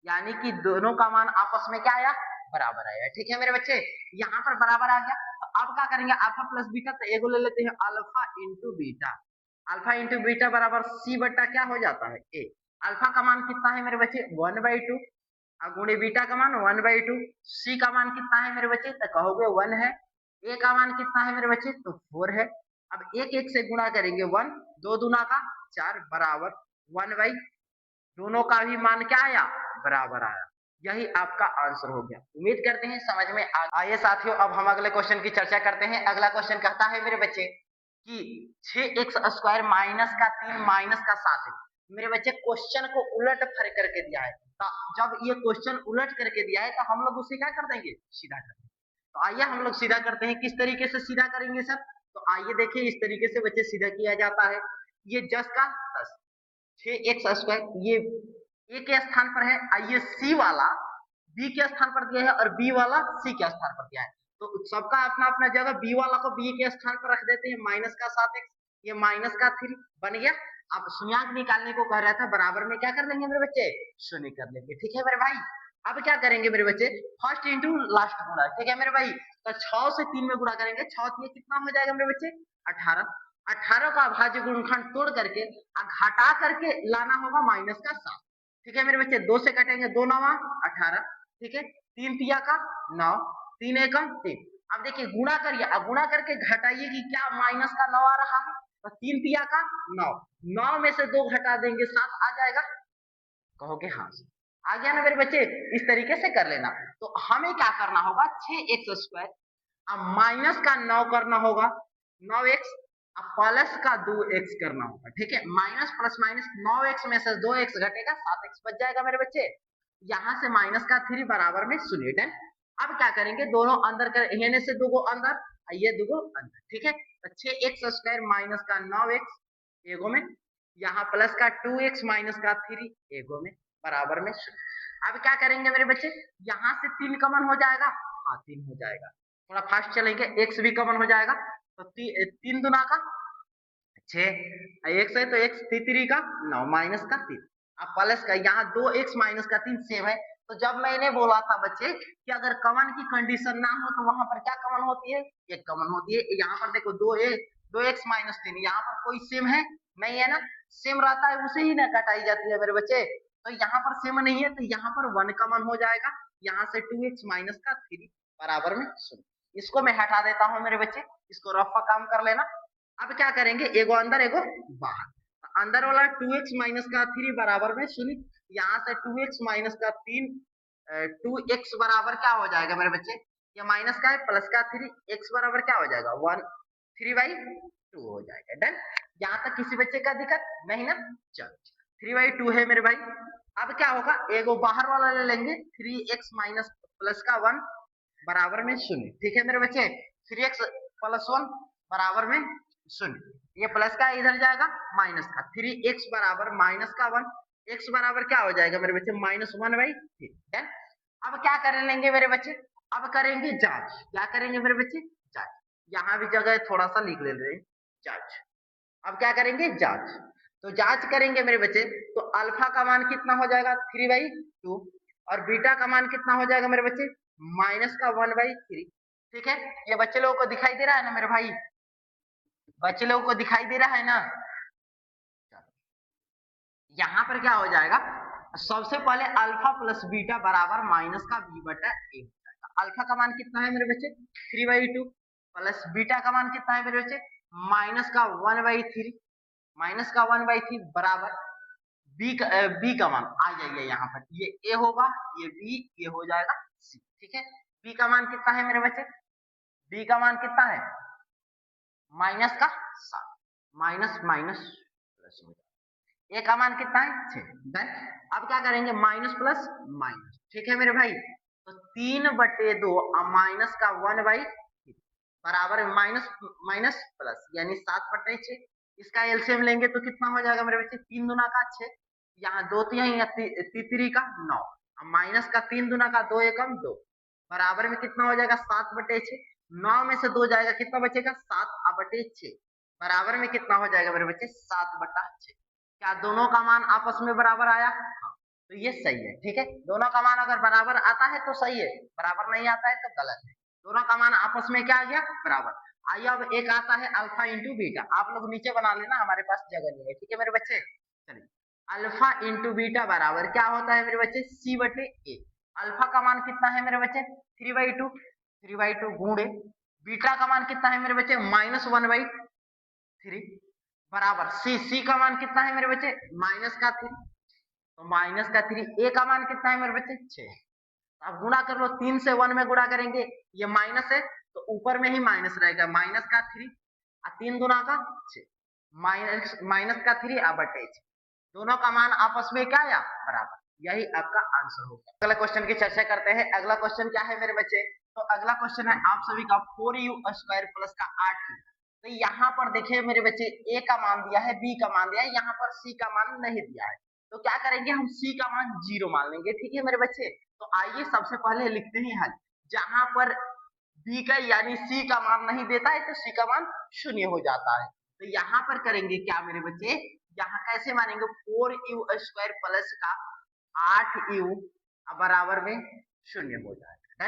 यानी कि दोनों का मान आपस में क्या आया बराबर आया। ठीक है मेरे बच्चे, यहाँ पर बराबर आ गया। तो अब क्या करेंगे अल्फा प्लस बीटा, तो एगो ले लेते हैं alpha into beta. Alpha into beta बराबर सी बट्टा क्या हो जाता है ए। अल्फा का मान कितना है मेरे बच्चे 1/2, गुणे बीटा का मान 1/2। सी का मान कितना है मेरे बच्चे, तो कहोगे 1 है। ए का मान कितना है मेरे बच्चे, तो 4 है। अब एक एक से गुणा करेंगे 1, 2 दूना का 4 बराबर 1/, दोनों का भी मान क्या आया बराबर आया। यही आपका आंसर हो गया। उम्मीद करते हैं समझ में आइए साथियों, अब हम अगले क्वेश्चन की चर्चा करते हैं। अगला क्वेश्चन कहता है मेरे बच्चे कि 6x² माइनस का 3 माइनस का 7 मेरे बच्चे क्वेश्चन को उलट फर करके दिया है। तो जब ये क्वेश्चन उलट करके दिया है तो हम लोग उसे क्या कर देंगे सीधा कर देंगे। तो आइए हम लोग सीधा करते हैं। किस तरीके से सीधा करेंगे सर, तो आइए देखिए, इस तरीके से बच्चे सीधा किया जाता है। ये 10 का 10, 6x² ये ए के स्थान पर है, आइए सी वाला बी के स्थान पर दिया है और बी वाला सी के स्थान पर दिया है। तो सबका अपना अपना जगह, बी वाला को बी के स्थान पर रख देते हैं, माइनस का 7x, ये माइनस का 3 बन गया। अब शून्यंक निकालने को कह रहा था, बराबर में क्या कर लेंगे मेरे बच्चे शून्य कर लेंगे। ठीक है मेरे भाई, अब क्या करेंगे मेरे बच्चे फर्स्ट इंटू लास्ट गुणा। ठीक है मेरे भाई, तो 6 से 3 में गुणा करेंगे, 6 3 कितना हो जाएगा मेरे बच्चे 18। 18 का अभाज्य गुणनखंड तोड़ करके घटा करके लाना होगा माइनस का 7। ठीक है मेरे बच्चे, 2 से कटेंगे 2 9 18। ठीक है, 3 तिया का 9, 3 1 3। अब देखिए गुणा करिए, अब गुणा करके घटाइए कि क्या माइनस का 9 आ रहा है, तो 3 तिया का 9, 9 में से 2 घटा देंगे 7 आ जाएगा। कहोगे हाँ आ गया ना मेरे बच्चे, इस तरीके से कर लेना। तो हमें क्या करना होगा 6x² अब माइनस का 9 करना होगा 9x, अब प्लस का 2x करना होगा। ठीक है, माइनस प्लस माइनस 9x में से 2x घटेगा 7x बच जाएगा मेरे बच्चे। यहाँ से माइनस का 3 बराबर में 0। अब क्या करेंगे दोनों अंदर कर, हेने से 2 अंदर, ये 2 अंदर। ठीक है, तो 6x² माइनस का 9x एगो में, यहाँ प्लस का 2x माइनस का 3 एगो में बराबर में 0। अब क्या करेंगे मेरे बच्चे, यहाँ से 3 कॉमन हो जाएगा, हाँ 3 हो जाएगा, थोड़ा फास्ट चलेंगे, x भी कॉमन हो जाएगा, तो 3 दुना का 6, x है तो x 3 का 9 माइनस का 3, अब प्लस का यहाँ 2x माइनस का 3 सेम है। तो जब मैंने बोला था बच्चे कि अगर कॉमन की कंडीशन ना हो तो वहां पर क्या कॉमन होती है, एक कॉमन होती है। यहाँ पर देखो 2x माइनस 3, यहाँ पर कोई सेम है नहीं है ना, सेम रहता है उसे ही ना कटाई जाती है मेरे बच्चे। तो यहाँ पर सेम नहीं है तो यहाँ पर 1 कॉमन हो जाएगा, यहाँ से 2x माइनस का 3 बराबर में 0। इसको मैं हटा देता हूँ मेरे बच्चे, इसको रफ का काम कर लेना। अब क्या करेंगे एगो अंदर एगो बाहर, अंदर वाला 2x माइनस का 3 बराबर में 0, यहाँ से 2x माइनस का 3 2x बराबर क्या हो जाएगा मेरे बच्चे, ये माइनस का है प्लस का 3, x बराबर क्या हो जाएगा 1 3/2 हो जाएगा। डन, यहाँ तक किसी बच्चे का दिक्कत नहीं ना, चल 3/2 है मेरे भाई। अब क्या होगा एगो बाहर वाला ले लेंगे 3x माइनस प्लस का 1 बराबर में 0। ठीक है मेरे बच्चे, 3x प्लस 1 बराबर में 0, ये प्लस का इधर जाएगा माइनस का 3x बराबर माइनस का 1, x बराबर क्या हो जाएगा मेरे बच्चे -1/3। अब क्या कर लेंगे मेरे बच्चे, अब करेंगे जांच। क्या करेंगे मेरे बच्चे जांच, यहाँ भी जगह थोड़ा सा लिख ले रहे जांच। अब क्या करेंगे जांच, तो जांच करेंगे मेरे बच्चे, तो अल्फा का मान कितना हो जाएगा 3/2 और बीटा का मान कितना हो जाएगा मेरे बच्चे माइनस का 1/3। ठीक है, ये बच्चे लोगों को दिखाई दे रहा है ना मेरे भाई, बच्चे लोगों को दिखाई दे रहा है ना। यहाँ पर क्या हो जाएगा, सबसे पहले अल्फा प्लस बीटा बराबर माइनस का b/a। अल्फा का मान कितना है मेरे बच्चे 3/2 प्लस बीटा का मान कितना है मेरे बच्चे माइनस का 1/3, माइनस का 1/3 बराबर बी का मान आ जाइए यहाँ पर, ये ए होगा, ये बी, ये हो जाएगा सी। ठीक है, बी का मान कितना है मेरे बच्चे, बी का मान कितना है माइनस का 7, माइनस माइनस प्लस हो जाएगा। ए का मान कितना है 6। डन। अब क्या करेंगे माइनस प्लस माइनस, ठीक है मेरे भाई। तो 3/2 माइनस का 1/3 बराबर माइनस माइनस प्लस यानी 7/6। इसका एलसीएम लेंगे तो कितना हो जाएगा मेरे बच्चे, 3 दूना का 6, यहाँ 2 तिहाई तीसरी का 9, माइनस का 3 दूना का 2 एकम 2, बराबर में कितना हो जाएगा 7/6। 9 में से 2 जाएगा कितना बचेगा 7/6, बराबर में कितना हो जाएगा मेरे बच्चे 7/6। क्या दोनों का मान आपस में बराबर आया? हाँ, तो ये सही है, ठीक है। दोनों का मान अगर बराबर आता है तो सही है, बराबर नहीं आता है तो गलत है। दोनों का मान आपस में क्या आ गया बराबर। आइए अब एक आता है अल्फा इंटू बीटा, आप लोग नीचे बना लेना, हमारे पास जगह नहीं है, ठीक है मेरे बच्चे। चलिए अल्फा इंटू बीटा बराबर क्या होता है मेरे बच्चे C/A। अल्फा का मान कितना है मेरे बच्चे 3/2, 3/2 गुणे बीटा का मान कितना है मेरे बच्चे -1/3 बराबर सी का मान कितना है मेरे बच्चे -3, तो -3। ए का मान कितना है मेरे बच्चे 6। अब गुणा कर लो, 3 से 1 में गुणा करेंगे, ये माइनस है तो ऊपर में ही माइनस रहेगा, -3 और 3 दूना का 6, -3/6। दोनों का मान आपस में क्या आया बराबर, यही आपका आंसर होगा। अगला क्वेश्चन की चर्चा करते हैं। अगला क्वेश्चन क्या है मेरे बच्चे, तो अगला क्वेश्चन है आप सभी का 4u² प्लस का 8u। तो यहाँ पर देखिए मेरे बच्चे ए का मान दिया है, बी का मान दिया है, यहाँ पर सी का मान नहीं दिया है, तो क्या करेंगे हम सी का मान 0 मान लेंगे, ठीक है मेरे बच्चे। तो आइए सबसे पहले लिखते हैं हल। जहां पर बी का यानी सी का मान नहीं देता है तो सी का मान 0 हो जाता है। तो यहाँ पर करेंगे क्या मेरे बच्चे, यहाँ कैसे मानेंगे 4u² प्लस का 8u बराबर में 0 हो जाएगा।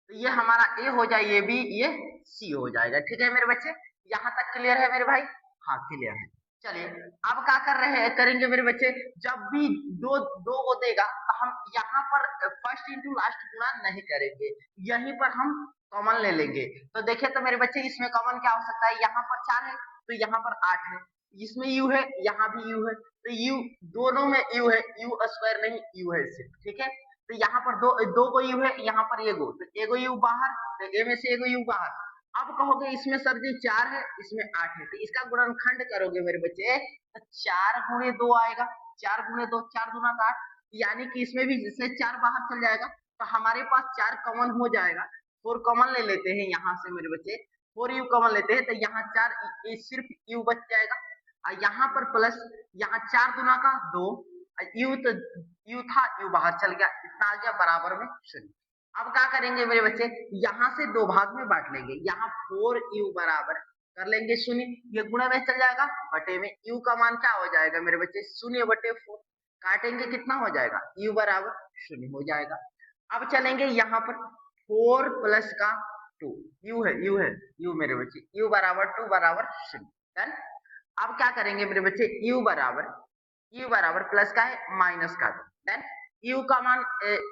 तो ये हमारा ए हो जाए, ये बी, ये सी हो जाएगा, ठीक है मेरे बच्चे। यहाँ तक क्लियर है मेरे भाई? हाँ क्लियर है। चलिए अब क्या कर रहे हैं करेंगे मेरे बच्चे, जब भी दो दो को देगा तो हम यहाँ पर फर्स्ट इंटू लास्ट गुणा नहीं करेंगे, यहीं पर हम कॉमन ले लेंगे। तो देखिए तो मेरे बच्चे इसमें कॉमन क्या हो सकता है, यहाँ पर 4 है तो यहाँ पर 8 है, इसमें u है यहाँ भी u है, तो u दोनों में u है, u² नहीं u है सिर्फ, ठीक है। तो यहाँ पर दो को u है, यहाँ पर एगो, तो एगो u बाहर, तो ए में से एगो u बाहर। अब कहोगे इसमें सर जी 4 है इसमें 8 है, तो इसका गुणनखंड करोगे मेरे बच्चे तो 4 गुणे 2 आएगा, 4 गुणे 2 4 दूना 8, यानी कि इसमें भी जिससे 4 बाहर चल जाएगा तो हमारे पास 4 कॉमन हो जाएगा। 4 कॉमन ले लेते हैं यहाँ से मेरे बच्चे, 4u कॉमन लेते हैं तो यहाँ 4 सिर्फ u बच जाएगा, और यहाँ पर प्लस, यहाँ 4 दूना का 2, u तो u था u बाहर चल गया, इतना आ गया बराबर में 0। अब क्या करेंगे मेरे बच्चे, यहाँ से 2 भाग में बांट लेंगे, यहाँ 4u बराबर कर लेंगे 0, ये गुणा में चल जाएगा, बटे में u का मान क्या हो जाएगा मेरे बच्चे 0/4, काटेंगे कितना हो जाएगा u बराबर 0 हो जाएगा। अब चलेंगे यहाँ पर 4 प्लस का 2, u मेरे बच्चे u बराबर 2 बराबर 0। डन। अब क्या करेंगे मेरे बच्चे u बराबर प्लस का है माइनस का 2। देन u का मान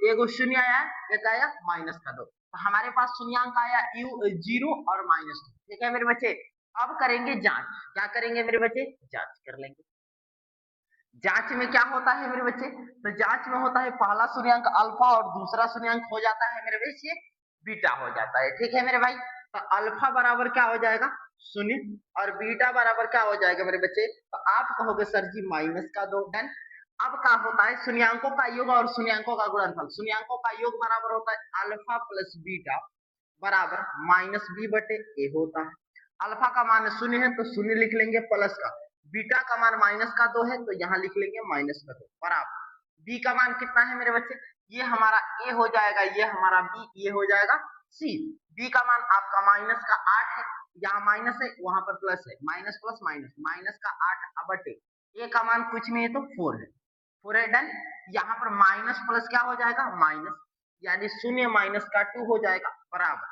एगो 0 आया, एक आया माइनस का 2, तो हमारे पास शून्यांक आया u 0 और -2, ठीक है मेरे बच्चे। अब करेंगे जांच, क्या करेंगे मेरे बच्चे जांच कर लेंगे। जांच में क्या होता है मेरे बच्चे, तो जांच में होता है पहला शून्यांक अल्फा और दूसरा शून्यांक हो जाता है मेरे बच्चे बीटा हो जाता है, ठीक है मेरे भाई। तो अल्फा बराबर क्या हो जाएगा 0 और बीटा बराबर क्या हो जाएगा मेरे बच्चे, तो आप कहोगे सर जी -2। डन। अब क्या होता है शून्यांकों का योग और शून्यांकों का गुणनफल, शून्यांकों का योग बराबर होता है अल्फा प्लस बीटा बराबर -b/a होता है। अल्फा का मान 0 है तो 0 लिख लेंगे प्लस का, बीटा का मान -2 है तो यहाँ लिख लेंगे -2 बराबर बी का मान कितना है मेरे बच्चे, ये हमारा ए हो जाएगा, ये हमारा बी, ये हो जाएगा सी। बी का मान आपका -8 है, यहाँ माइनस है वहां पर प्लस है, माइनस प्लस माइनस का 8/8। ए का मान कुछ नहीं है तो 4 है, 4 है। डन। यहाँ पर माइनस प्लस क्या हो जाएगा माइनस, यानी 0 माइनस का 2 हो जाएगा बराबर,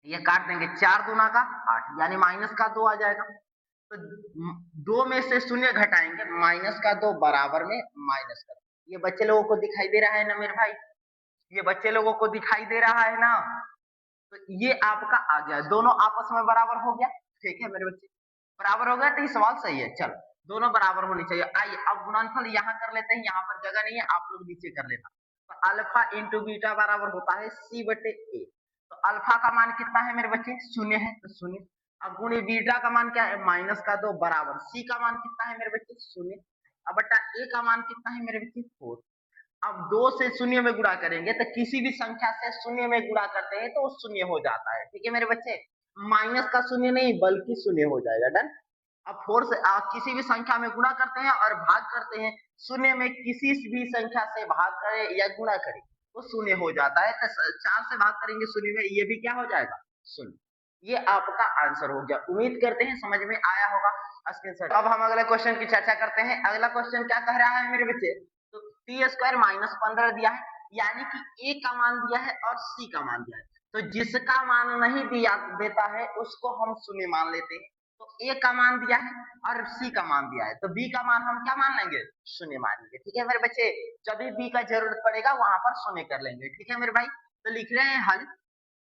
ये काट देंगे 4 दूना का 8 यानी -2 आ जाएगा। तो 2 में से 0 घटाएंगे, -2 बराबर में -2। ये बच्चे लोगों को दिखाई दे रहा है ना मेरे भाई, ये बच्चे लोगों को दिखाई दे रहा है ना। तो ये आपका आ गया, दोनों आपस में बराबर हो गया, ठीक है मेरे बच्चे बराबर हो गया, तो ये सवाल सही है। चलो दोनों बराबर होने चाहिए। आइए अब गुणनफल यहाँ कर लेते हैं, यहाँ पर जगह नहीं है, आप लोग नीचे कर लेना। तो अल्फा इंटू बीटा बराबर होता है C/A। तो अल्फा का मान कितना है मेरे बच्चे 0 है तो 0। अब गुणे बीटा का मान क्या है, माइनस का 2 बराबर सी का मान कितना है मेरे बच्चे, शून्य। अब बटा ए का मान कितना है मेरे बच्चे, 4। अब 2 से शून्य में गुणा करेंगे तो किसी भी संख्या से शून्य में गुणा करते हैं तो वो शून्य हो जाता है, ठीक है मेरे बच्चे। माइनस का शून्य नहीं बल्कि शून्य हो जाएगा, डन। अब 4 से किसी भी संख्या में गुणा करते हैं और भाग करते हैं, शून्य में किसी भी संख्या से भाग करें या गुणा करें तो शून्य हो जाता है। तो 4 से भाग करेंगे शून्य में, ये भी क्या हो जाएगा, शून्य। ये आपका आंसर हो गया। उम्मीद करते हैं समझ में आया होगा। स्क्रीनशॉट। अब हम अगले क्वेश्चन की चर्चा करते हैं। अगला क्वेश्चन क्या कह रहा है मेरे बच्चे, तो टी स्क्वायर माइनस 15 दिया है, यानी कि ए का मान दिया है और सी का मान दिया है। तो जिसका मान नहीं दिया देता है उसको हम शून्य मान लेते हैं। तो ए का मान दिया है और सी का मान दिया है, तो बी का मान हम क्या मान लेंगे, शून्य मान लेंगे, ठीक है मेरे बच्चे। जब भी बी का जरूरत पड़ेगा वहां पर शून्य कर लेंगे, ठीक है मेरे भाई। तो लिख रहे हैं हल,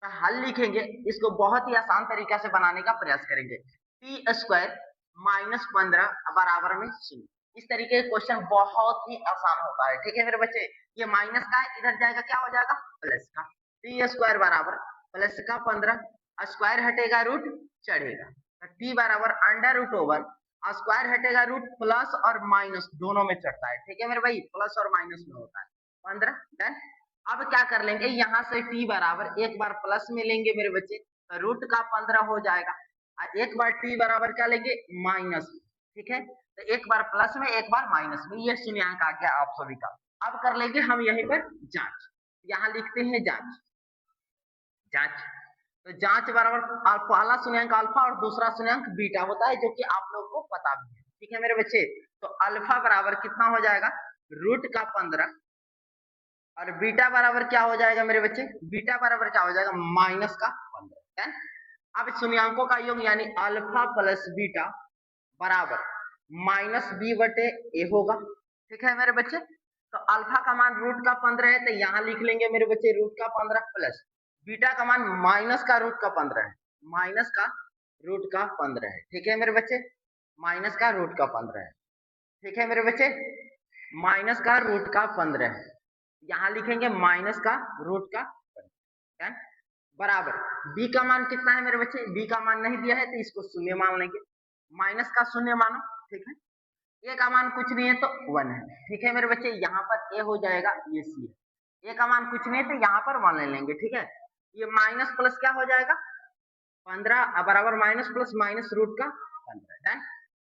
तो हल लिखेंगे, इसको बहुत ही आसान तरीका से बनाने का प्रयास करेंगे। टी स्क्वायर माइनस 15 बराबर में शून्य। इस तरीके के क्वेश्चन बहुत ही आसान होता है, ठीक है मेरे बच्चे। ये माइनस का है, इधर जाएगा क्या हो जाएगा, प्लस का। टी स्क्वायर बराबर प्लस का 15, स्क्वायर हटेगा रूट चढ़ेगा, टी बराबर अंडर रूट ओवर, स्क्वायर हटेगा रूट प्लस और माइनस दोनों में चढ़ता है, ठीक है मेरे भाई, प्लस और माइनस में होता है 15, डन। अब क्या कर लेंगे, यहाँ से टी बराबर एक बार प्लस में लेंगे मेरे बच्चे, तो रूट का 15 हो जाएगा, और एक बार टी बराबर क्या लेंगे, माइनस, ठीक है। तो एक बार प्लस में एक बार माइनस में, ये शून्यंक आ गया आप सभी का। अब कर लेंगे हम यहीं पर जांच, यहाँ लिखते हैं जांच, जांच। तो जांच बराबर पहला शून्यंक अल्फा और दूसरा शून्यंक बीटा होता है, जो कि आप लोगों को पता भी है, ठीक है मेरे बच्चे। तो अल्फा बराबर कितना हो जाएगा, रूट का 15, और बीटा बराबर क्या हो जाएगा मेरे बच्चे, बीटा बराबर क्या हो जाएगा, माइनस का 15। अब शून्यंकों का योग यानी अल्फा प्लस बीटा बराबर माइनस बी बटे ए होगा, ठीक है मेरे बच्चे। तो अल्फा का मान रूट का 15 है, तो यहाँ लिख लेंगे मेरे बच्चे रूट का 15 प्लस बीटा का मान माइनस का रूट का 15 है, माइनस का रूट का 15 है, ठीक है मेरे बच्चे, माइनस का रूट का 15 है, ठीक है मेरे बच्चे, माइनस का रूट का 15 है, यहाँ लिखेंगे माइनस का रूट का 15 बराबर बी का मान कितना है मेरे बच्चे, बी का मान नहीं दिया है तो इसको शून्य मान लेंगे, माइनस का शून्य मानो, ठीक है। ए का मान कुछ नहीं है तो 1 है, ठीक है मेरे बच्चे, यहाँ पर ए हो जाएगा, ये सी है। ए का मान कुछ नहीं है तो यहाँ पर 1 ले लेंगे, ठीक है। ये माइनस प्लस क्या हो जाएगा, 15 बराबर माइनस प्लस माइनस रूट का 15, डन।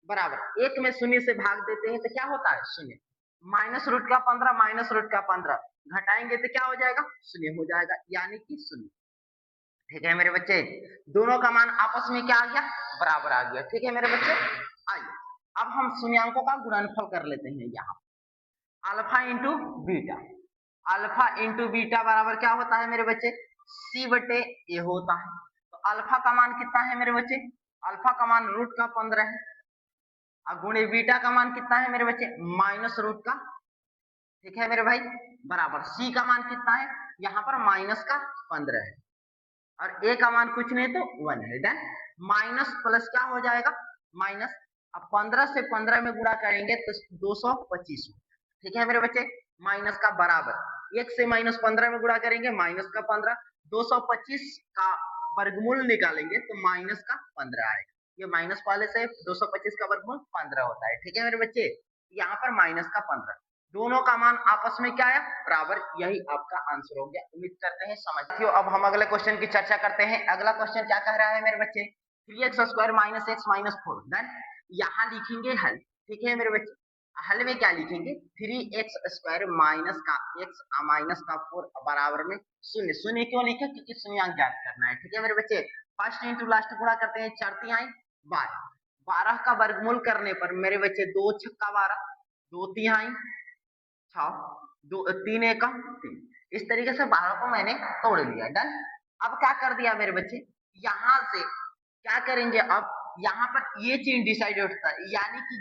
बराबर एक में शून्य से भाग देते हैं तो क्या होता है, शून्य। माइनस रूट का 15 माइनस रूट का 15 घटाएंगे तो क्या हो जाएगा, शून्य हो जाएगा, यानी कि शून्य, ठीक है मेरे बच्चे। दोनों का मान आपस में क्या आ गया, बराबर आ गया, ठीक है मेरे बच्चे। आइए अब हम शून्यंकों का गुणनफल कर लेते हैं। यहाँ alpha into beta, alpha into beta बराबर क्या होता है मेरे बच्चे, सी बटे ए होता है। तो अल्फा का मान कितना है मेरे बच्चे, अल्फा का मान रूट का 15 है, और गुणे बीटा का मान कितना है मेरे बच्चे, माइनस रूट का, ठीक है मेरे भाई, बराबर सी का मान कितना है, यहाँ पर माइनस का 15 है, और ए का मान कुछ नहीं तो 1 है, डन। माइनस प्लस क्या हो जाएगा, माइनस, अब 15 से 15 में गुणा करेंगे तो 225, ठीक है मेरे बच्चे, माइनस का बराबर 1 से माइनस 15 में गुणा करेंगे माइनस का 15, 225 का वर्गमूल निकालेंगे तो माइनस का 15 आएगा। ये माइनस वाले से 225 का वर्गमूल 15 होता है, ठीक है मेरे बच्चे, यहाँ पर माइनस का 15, दोनों का मान आपस में क्या है, बराबर, यही आपका आंसर हो गया। उम्मीद करते हैं समझ। अब हम अगले क्वेश्चन की चर्चा करते हैं। अगला क्वेश्चन क्या कह रहा है मेरे बच्चे, 3x square minus x minus 4, then यहाँ लिखेंगे हल, ठीक है मेरे बच्चे। हल में क्या लिखेंगे, 3x स्क्वायर माइनस का x माइनस का 4 बराबर में शून्य। शून्य क्यों लिखे, क्योंकि शून्यंक ज्ञात करना है, ठीक है मेरे बच्चे। फर्स्ट इंटू लास्ट गुणा करते हैं, 4 तिहाई 12, 12 का वर्गमूल करने पर मेरे बच्चे 2 छक्का 12, 2 तिहाई 6, 2 3 एक 3, इस तरीके से 12 को मैंने तोड़ लिया, डन। अब क्या कर दिया मेरे बच्चे, यहाँ से क्या करेंगे, अब यहाँ पर ये चीज डिसाइड होता है, यानी कि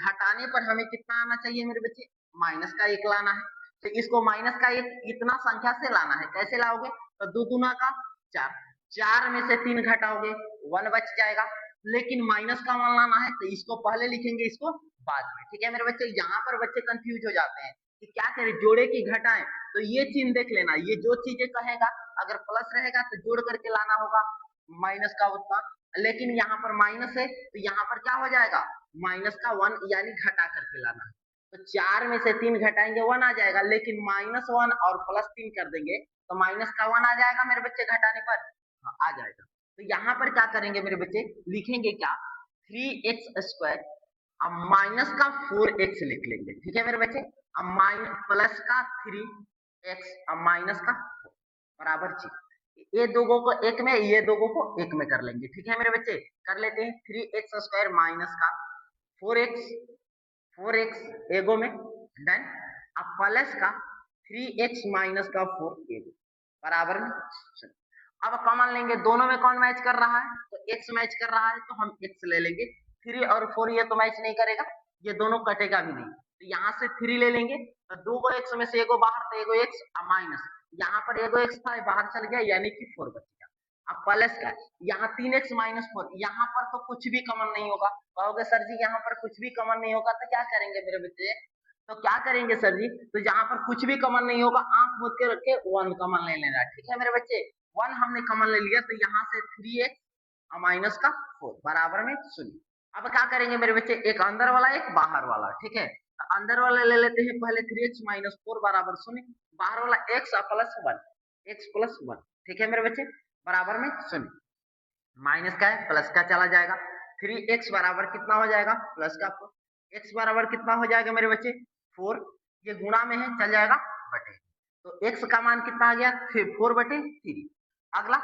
घटाने पर हमें कितना आना चाहिए मेरे बच्चे, माइनस का 1 लाना है। तो इसको माइनस का 1 इतना संख्या से लाना है, कैसे लाओगे, तो 2 दूना का 4, 4 में से 3 घटाओगे 1 बच जाएगा, लेकिन माइनस का 1 लाना है तो इसको पहले लिखेंगे, इसको बाद में, ठीक है मेरे बच्चे। यहाँ पर बच्चे कंफ्यूज हो जाते हैं कि क्या करें, जोड़े की घटाएं, तो ये चीज देख लेना, ये जो चीजें कहेगा अगर प्लस रहेगा तो जोड़ करके लाना होगा, माइनस का उतना लेकिन यहाँ पर माइनस है तो यहाँ पर क्या हो जाएगा, माइनस का 1 यानी घटा करके लाना है। तो 4 में से 3 घटाएंगे 1 आ जाएगा, लेकिन -1 और +3 कर देंगे तो माइनस का 1 आ जाएगा मेरे बच्चे घटाने पर, हाँ आ जाएगा। तो यहाँ पर क्या करेंगे मेरे बच्चे, लिखेंगे क्या, 3x² अब माइनस का 4x लिख लेंगे, ठीक है मेरे बच्चे। अब प्लस का 3x अब माइनस का 4 बराबर जी, ये दोगों को एक में, ये दोगों को एक में कर लेंगे, ठीक है मेरे बच्चे। कर लेते हैं 3x² माइनस का 4x एगो में डन। अब प्लस का 3x माइनस का 4 एगो बराबर में। अब कॉमन लेंगे, दोनों में कौन मैच कर रहा है, तो x मैच कर रहा है तो हम x ले लेंगे। 3 और 4 ये तो मैच नहीं करेगा, ये दोनों कटेगा भी नहीं, तो यहाँ से 3 ले लेंगे। तो दो को x में से एगो बाहर, तो एगो x माइनस, यहाँ पर एगो x था बाहर चल गया यानी कि 4 बच गया। अब प्लस का यहाँ 3x माइनस 4, यहाँ पर तो कुछ भी कॉमन नहीं होगा। कहोगे सर जी यहाँ पर कुछ भी कॉमन नहीं होगा तो क्या करेंगे मेरे बच्चे, तो क्या करेंगे सर जी, तो जहां पर कुछ भी कॉमन नहीं होगा आंख मूंद के रख के 1 कॉमन ले लेना, ठीक है मेरे बच्चे। 1 हमने कॉमन ले लिया तो यहाँ से 3x माइनस का 4 बराबर में 0। अब क्या करेंगे मेरे बच्चे, एक अंदर वाला एक बाहर वाला, ठीक है। तो अंदर वाला ले लेते हैं पहले 3x माइनस 4 बराबर 0, बाहर वाला x प्लस 1, x प्लस 1, ठीक है मेरे बच्चे बराबर में 0। माइनस का है प्लस का चला जाएगा, 3x बराबर कितना हो जाएगा, प्लस का 4, x बराबर कितना हो जाएगा मेरे बच्चे 4, ये गुणा में है चल जाएगा बटे, तो x का मान कितना आ गया 4/3। अगला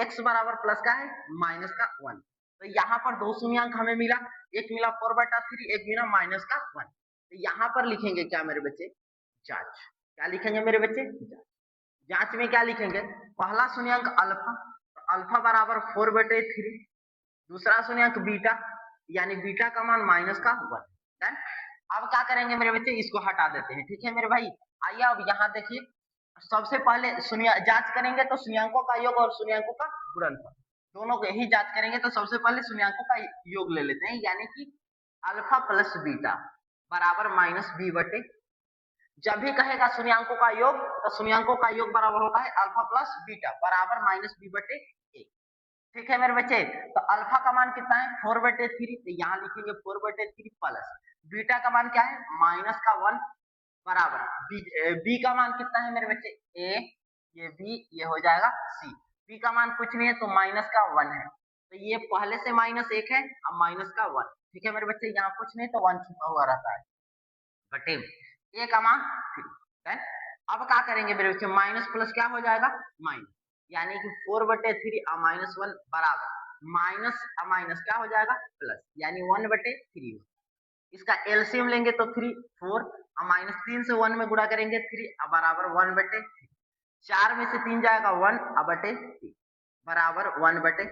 x बराबर प्लस का है माइनस का 1, तो यहाँ पर दो शून्यांक हमें मिला, एक मिला 4/3, एक मिला माइनस का 1। तो यहाँ पर लिखेंगे क्या मेरे बच्चे, जांच। क्या लिखेंगे मेरे बच्चे, जांच। जांच में क्या लिखेंगे, पहला शून्यांक अल्फा, तो अल्फा बराबर 4/3, दूसरा शून्यांक बीटा यानी बीटा का मान माइनस का 1। डन। अब क्या करेंगे मेरे बच्चे, इसको हटा देते हैं, ठीक है मेरे भाई। आइए अब यहाँ देखिए, सबसे पहले शून्य जांच करेंगे तो शून्यांकों का योग और शून्यांकों का गुणनफल दोनों को ही जांच करेंगे, तो सबसे पहले शून्यांकों का योग ले लेते हैं, यानी कि अल्फा प्लस बीटा बराबर -b/, जब भी कहेगा शून्यांकों का योग तो शून्यांकों का योग बराबर होता है अल्फा प्लस बीटा बराबर -b/a, ठीक है मेरे बच्चे। तो अल्फा का मान कितना है 4/3, तो यहाँ लिखेंगे 4/3 प्लस बीटा का मान क्या है माइनस का 1 बराबर बी का मान कितना है मेरे बच्चे a, ये b, ये हो जाएगा c। b का मान कुछ नहीं है तो माइनस का 1 है, तो ये पहले से -1 है, अब माइनस का 1, ठीक है मेरे बच्चे। यहाँ कुछ नहीं तो 1 छुपा हुआ रहता है बटे a का मान 3। अब क्या करेंगे मेरे बच्चे, माइनस प्लस क्या हो जाएगा माइनस, यानी कि 4/3 -1 बराबर माइनस माइनस क्या हो जाएगा प्लस, यानी 1/3। इसका एलसीएम लेंगे तो 3 4 -3 से 1 में गुणा करेंगे 3 बराबर 1/3, 4 में से 3 जाएगा 1/3 बराबर 1/3,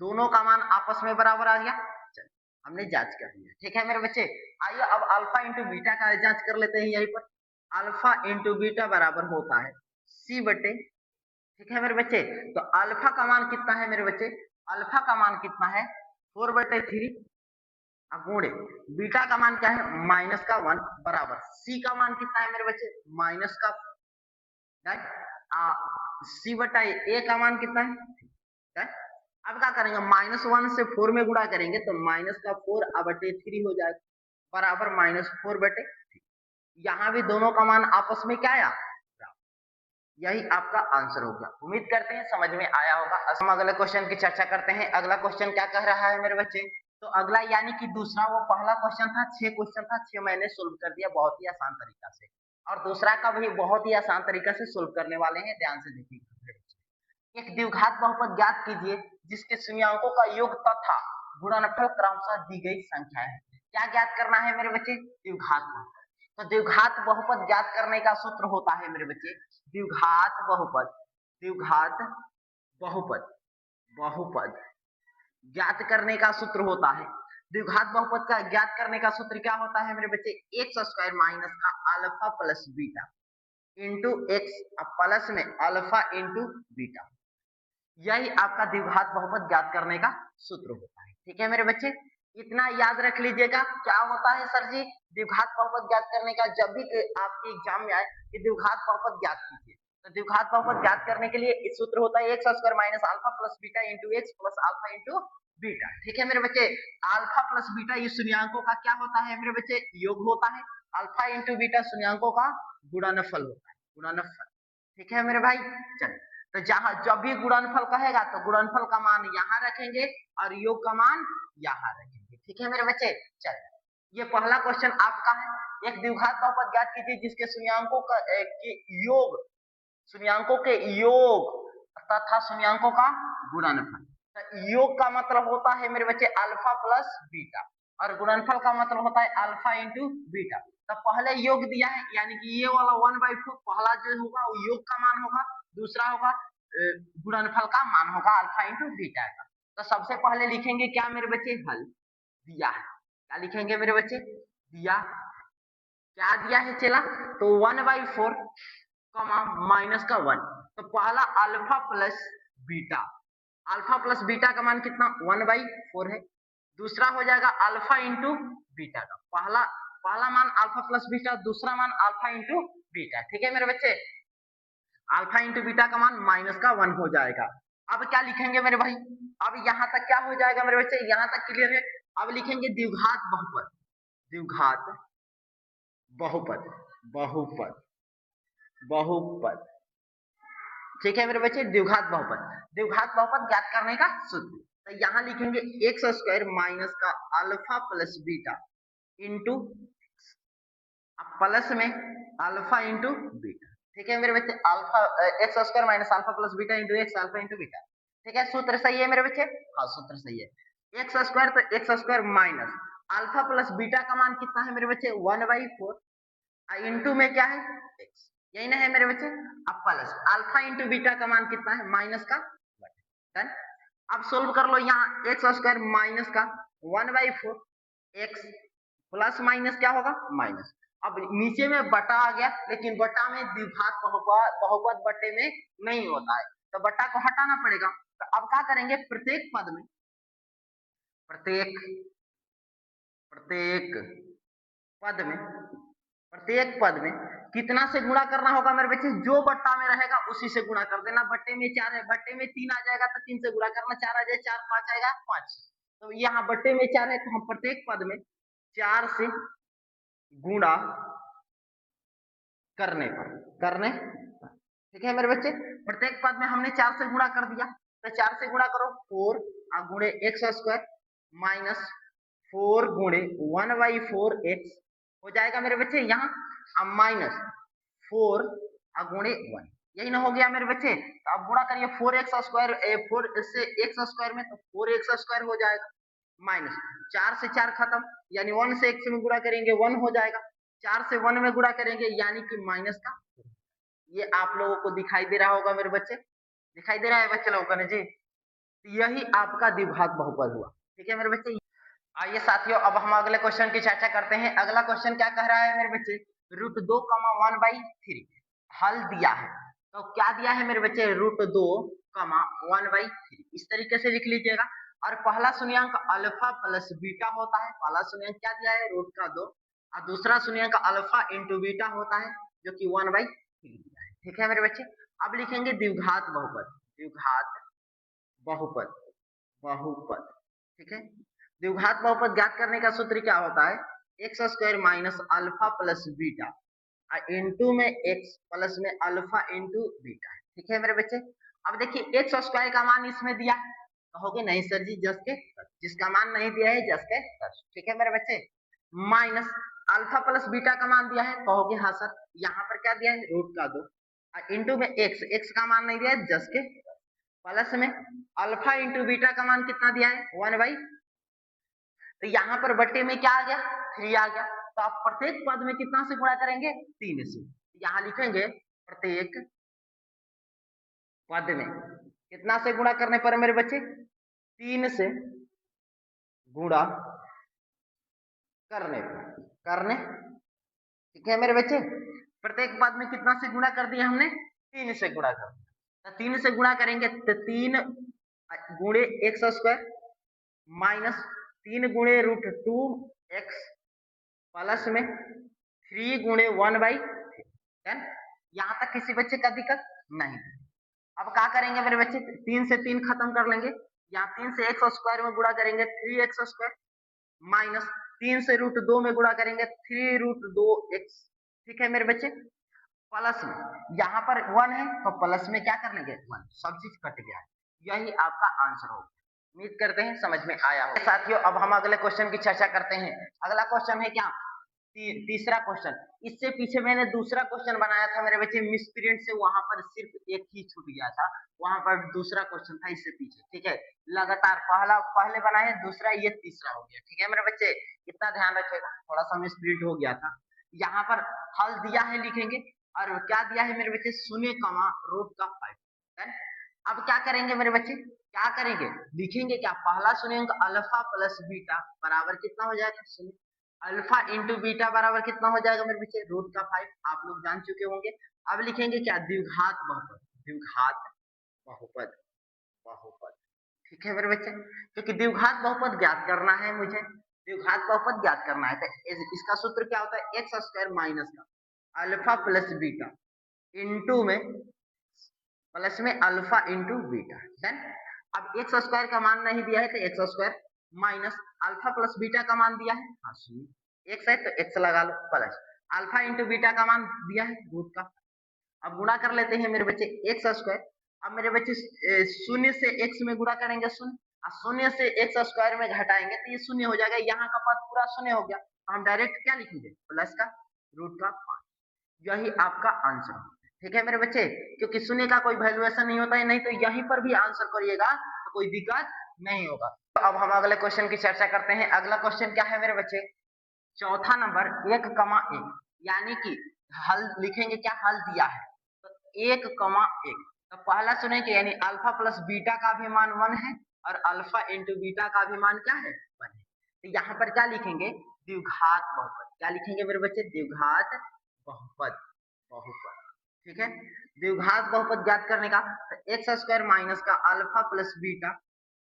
दोनों का मान आपस में बराबर आ गया। चलिए हमने जांच कर लिया, ठीक है मेरे बच्चे। आइए अब अल्फा इंटू बीटा का जांच कर लेते हैं। यहीं पर अल्फा इंटू बीटा बराबर होता है c/, ठीक है मेरे बच्चे। तो अल्फा का मान कितना है मेरे बच्चे, अल्फा का मान कितना है 4/3 गुणे बीटा का मान क्या है माइनस का 1 बराबर c का मान कितना है मेरे बच्चे माइनस का c/a का मान कितना है। अब क्या करेंगे, -1 से 4 में गुणा करेंगे तो माइनस का 4/3 हो जाएगा बराबर -4/3। यहाँ भी दोनों का मान आपस में क्या आया, यही आपका आंसर हो गया। उम्मीद करते हैं समझ में आया होगा। हम अगले क्वेश्चन की चर्चा करते हैं। अगला क्वेश्चन क्या कह रहा है मेरे बच्चे, तो अगला यानी कि दूसरा, वो पहला क्वेश्चन था 6 क्वेश्चन था, 6 मैंने सोल्व कर दिया बहुत ही आसान तरीका से, और दूसरा का भी बहुत ही आसान तरीका से सोल्व करने वाले हैं, ध्यान से देखिए। एक द्विघात बहुपद ज्ञात कीजिए जिसके शून्यांकों का योग तथा गुणनफल क्रमशः दी गई संख्या है। क्या ज्ञात करना है मेरे बच्चे, द्विघात बहुपद। तो द्विघात बहुपद ज्ञात करने का सूत्र होता है मेरे बच्चे, द्विघात बहुपद, द्विघात बहुपद, बहुपद ज्ञात करने का सूत्र होता है। द्विघात बहुपद का ज्ञात करने का सूत्र क्या होता है मेरे बच्चे, x² माइनस का alpha plus beta into x plus में अल्फा इंटू बीटा, यही आपका द्विघात बहुपद ज्ञात करने का सूत्र होता है, ठीक है मेरे बच्चे। इतना याद रख लीजिएगा। क्या होता है सर जी, द्विघात बहुपद ज्ञात करने का, जब भी आपके एग्जाम में आए कि द्विघात बहुपद ज्ञात कीजिए, तो द्विघात बहुपद ज्ञात करने के लिए इस सूत्र होता है x square minus alpha plus beta into x plus alpha into beta. ठीक है मेरे बच्चे, अल्फा प्लस बीटा ये शून्यांकों का क्या होता है मेरे बच्चे, योग होता है। अल्फा इंटू बीटा शून्यांकों का गुणनफल होता है, गुणनफल। ठीक है मेरे भाई, चल तो जहां जब भी गुणनफल कहेगा तो गुणनफल का मान यहाँ रखेंगे और योग का मान यहाँ रखेंगे। ठीक है मेरे बच्चे, चल ये पहला क्वेश्चन आपका है। एक द्विघात बहुपद ज्ञात कीजिए जिसके शून्यांकों का के योग, शून्यांकों के योग तथा शून्यांकों का गुणनफल। तो योग का मतलब होता है मेरे बच्चे अल्फा प्लस बीटा और गुणनफल का मतलब होता है अल्फा इंटू बीटा। तो पहले योग दिया है यानी कि ये वाला 1/4 पहला जो होगा वो योग का मान होगा, दूसरा होगा गुणनफल का मान होगा अल्फा इंटू बीटा का। तो सबसे पहले लिखेंगे क्या मेरे बच्चे, हल दिया है। क्या लिखेंगे मेरे बच्चे, दिया, क्या दिया है चला, तो 1/4 माइनस का 1। तो पहला alpha plus beta, alpha plus beta का मान कितना 1/4 है। दूसरा हो जाएगा अल्फा इंटू बीटा का, पहला मान अल्फा प्लस बीटा, दूसरा मान अल्फा इंटू बीटा। ठीक है मेरे बच्चे, अल्फा इंटू बीटा का मान माइनस का 1 हो जाएगा। अब क्या लिखेंगे मेरे भाई, अब यहां तक क्या हो जाएगा मेरे बच्चे, यहां तक क्लियर है। अब लिखेंगे द्विघात बहुपद, द्विघात बहुपद, बहुपद, बहुपद। ठीक है मेरे बच्चे, द्विघात बहुपद, द्विघात बहुपद ज्ञात करने का सूत्र। तो यहाँ लिखेंगे एक्स स्क्वायर माइनस का alpha plus beta into plus में अल्फा इंटू बीटा। ठीक है मेरे बच्चे, alpha x square minus alpha plus beta into x alpha into beta. ठीक है, सूत्र सही है मेरे बच्चे, हाँ सूत्र सही है। एक्स स्क्वायर तो x square minus alpha plus beta का मान कितना है मेरे बच्चे 1/4 इंटू में क्या है एक्स, यही ना है मेरे बच्चे। अब प्लस अल्फा इंटू बीटा का मान कितना है माइनस का 1। डन। अब सोल्व कर लो, यहाँ एक्स स्क्वायर माइनस का 1/4 एक्स प्लस माइनस क्या होगा माइनस। अब नीचे में बटा आ गया, लेकिन बटा में द्विघात बहुपद बटे में नहीं होता है तो बटा को हटाना पड़ेगा। तो अब क्या करेंगे, प्रत्येक पद में, प्रत्येक प्रत्येक पद में, प्रत्येक पद में कितना से गुणा करना होगा मेरे बच्चे, जो बट्टा में रहेगा उसी से गुणा कर देना। बट्टे में 4 है, बट्टे में 3 आ जाएगा तो 3 से गुणा करना, 4 आ जाए 4, 5 आएगा 5। तो यहाँ बट्टे में 4 है तो हम प्रत्येक पद में 4 से गुणा करने ठीक है मेरे बच्चे, प्रत्येक पद में हमने 4 से गुणा कर दिया। तो 4 से गुणा करो 4 गुणे एक्स स्क्वायर माइनस 4 गुणे 1/4 एक्स हो जाएगा मेरे बच्चे यहाँ, अब माइनस 4 गुणे 1, यही ना हो गया मेरे बच्चे। तो अब गुणा करिए 4x स्क्वायर 4 से x स्क्वायर में, तो 4x स्क्वायर हो जाएगा माइनस 4 से 4 खत्म, यानी 1 से x में गुणा करेंगे 1 हो जाएगा, 4 से 1 में गुणा करेंगे यानी कि माइनस का। ये आप लोगों को दिखाई दे रहा होगा मेरे बच्चे, दिखाई दे रहा है बच्चे लोगों को जी। यही आपका द्विघात बहुपद हुआ। ठीक है मेरे बच्चे, आइए साथियों अब हम अगले क्वेश्चन की चर्चा करते हैं। अगला क्वेश्चन क्या कह रहा है मेरे बच्चे, √2, 1/3 हल दिया है। तो क्या दिया है मेरे बच्चे, √2, 1/3 इस तरीके से लिख लीजिएगा। और पहला शून्यांक अल्फा प्लस बीटा होता है, पहला शून्यांक क्या दिया है √2 और दूसरा शून्यांक अल्फा इंटू बीटा होता है जो कि 1/3 दिया है। ठीक है मेरे बच्चे, अब लिखेंगे द्विघात बहुपद, द्विघात बहुपद, बहुपद। ठीक है, द्विघात बहुपद ज्ञात करने का सूत्र क्या होता है, x square minus alpha plus beta into में एक्स प्लस में अल्फा इंटू बीटा। ठीक है मेरे बच्चे, अब देखिए एक्स स्क्वायर का मान इसमें दिया है, कहोगे नहीं सर जी जस के, जिसका मान नहीं दिया है जस के तस। ठीक है मेरे बच्चे, माइनस अल्फा प्लस बीटा का मान दिया है, कहोगे हाँ सर, यहाँ पर क्या दिया है √2 इंटू में एक्स, एक्स का मान नहीं दिया है जस के, प्लस में अल्फा इंटू बीटा का मान कितना दिया है 1/, तो यहाँ पर बट्टे में क्या आ गया 3 आ गया। तो आप प्रत्येक पद में कितना से गुणा करेंगे 3 से, यहाँ लिखेंगे प्रत्येक पद में कितना से गुणा करने पर मेरे बच्चे 3 से गुणा करने। ठीक है मेरे बच्चे, प्रत्येक पद में कितना से गुणा कर दिया हमने 3 से गुणा कर दिया। तो 3 से गुणा करेंगे तो 3 गुणे एक्स स्क्वायर माइनस 3 गुणे √2 एक्स प्लस में 3 गुणे 1/3। यहाँ तक किसी बच्चे का दिक्कत नहीं। अब क्या करेंगे मेरे बच्चे, 3 से 3 खत्म कर लेंगे, यहाँ 3 से एक्स स्क्वायर में गुणा करेंगे 3x स्क्वायर, माइनस 3 से √2 में गुणा करेंगे 3√2x। ठीक है मेरे बच्चे, प्लस में यहाँ पर 1 है तो प्लस में क्या कर लेंगे 1, सब चीज कट गया है। यही आपका आंसर होगा। उम्मीद करते हैं समझ में आया हो। साथियों अब हम अगले क्वेश्चन की चर्चा करते हैं। अगला क्वेश्चन है क्या, तीसरा क्वेश्चन। इससे पीछे मैंने दूसरा क्वेश्चन बनाया था मेरे बच्चे मिसप्रिंट से, वहां पर सिर्फ एक ही छूट गया था, वहां पर दूसरा क्वेश्चन था इससे पीछे। ठीक है, लगातार पहले बनाए, दूसरा, ये तीसरा हो गया। ठीक है मेरे बच्चे, इतना ध्यान रखिएगा, थोड़ा सा मिसप्रिंट हो गया था। यहाँ पर हल दिया है लिखेंगे, और क्या दिया है मेरे बच्चे, 0, अब क्या करेंगे मेरे बच्चे, क्या करेंगे, लिखेंगे क्या, पहला शून्यंक अल्फा प्लस बीटा बराबर कितना हो जाएगा 0, अल्फा इंटू बीटा बराबर कितना हो जाएगा मेरे बच्चे √5, आप लोग जान चुके होंगे। अब लिखेंगे क्या, द्विघात बहुपद, द्विघात बहुपद, बहुपद। ठीक है मेरे बच्चे, क्योंकि द्विघात बहुपद ज्ञात करना है मुझे, द्विघात बहुपद ज्ञात करना है, तो इसका सूत्र क्या होता है, एक्स स्क्वायर माइनस का अल्फा प्लस बीटा इंटू में प्लस में अल्फा इंटू बीटा। देन अब एक्स स्क्वायर का मान नहीं दिया है तो x square minus alpha plus beta का मान दिया है, हाँ सुनिए एक्स है तो एक्स लगा लो, प्लस अल्फा इंटू बीटा का मान दिया है रूट का। अब गुणा कर लेते हैं मेरे बच्चे एक्स स्क्वायर, अब मेरे बच्चे 0 से x में गुणा करेंगे 0, और 0 से x स्क्वायर में घटाएंगे तो ये 0 हो जाएगा, यहाँ का पद पूरा 0 हो गया, हम डायरेक्ट क्या लिखेंगे प्लस का √5, यही आपका आंसर है। ठीक है मेरे बच्चे, क्योंकि 0 का कोई वैल्यूएशन नहीं होता है, नहीं तो यहीं पर भी आंसर करिएगा तो कोई दिक्कत नहीं होगा। तो अब हम अगले क्वेश्चन की चर्चा करते हैं। अगला क्वेश्चन क्या है मेरे बच्चे, चौथा नंबर 1,1, यानी कि हल लिखेंगे क्या, हल दिया है तो 1,1, तो पहला सुनेंगे यानी अल्फा प्लस बीटा का भी मान 1 है और अल्फा इंटू बीटा का भी मान क्या है 1 है, तो यहाँ पर क्या लिखेंगे द्विघात बहुपद, क्या लिखेंगे मेरे बच्चे द्विघात बहुपद, बहुपद। ठीक है, द्विघात बहुपद ज्ञात करने का तो एक्स स्क्वायर माइनस का अल्फा प्लस बीटा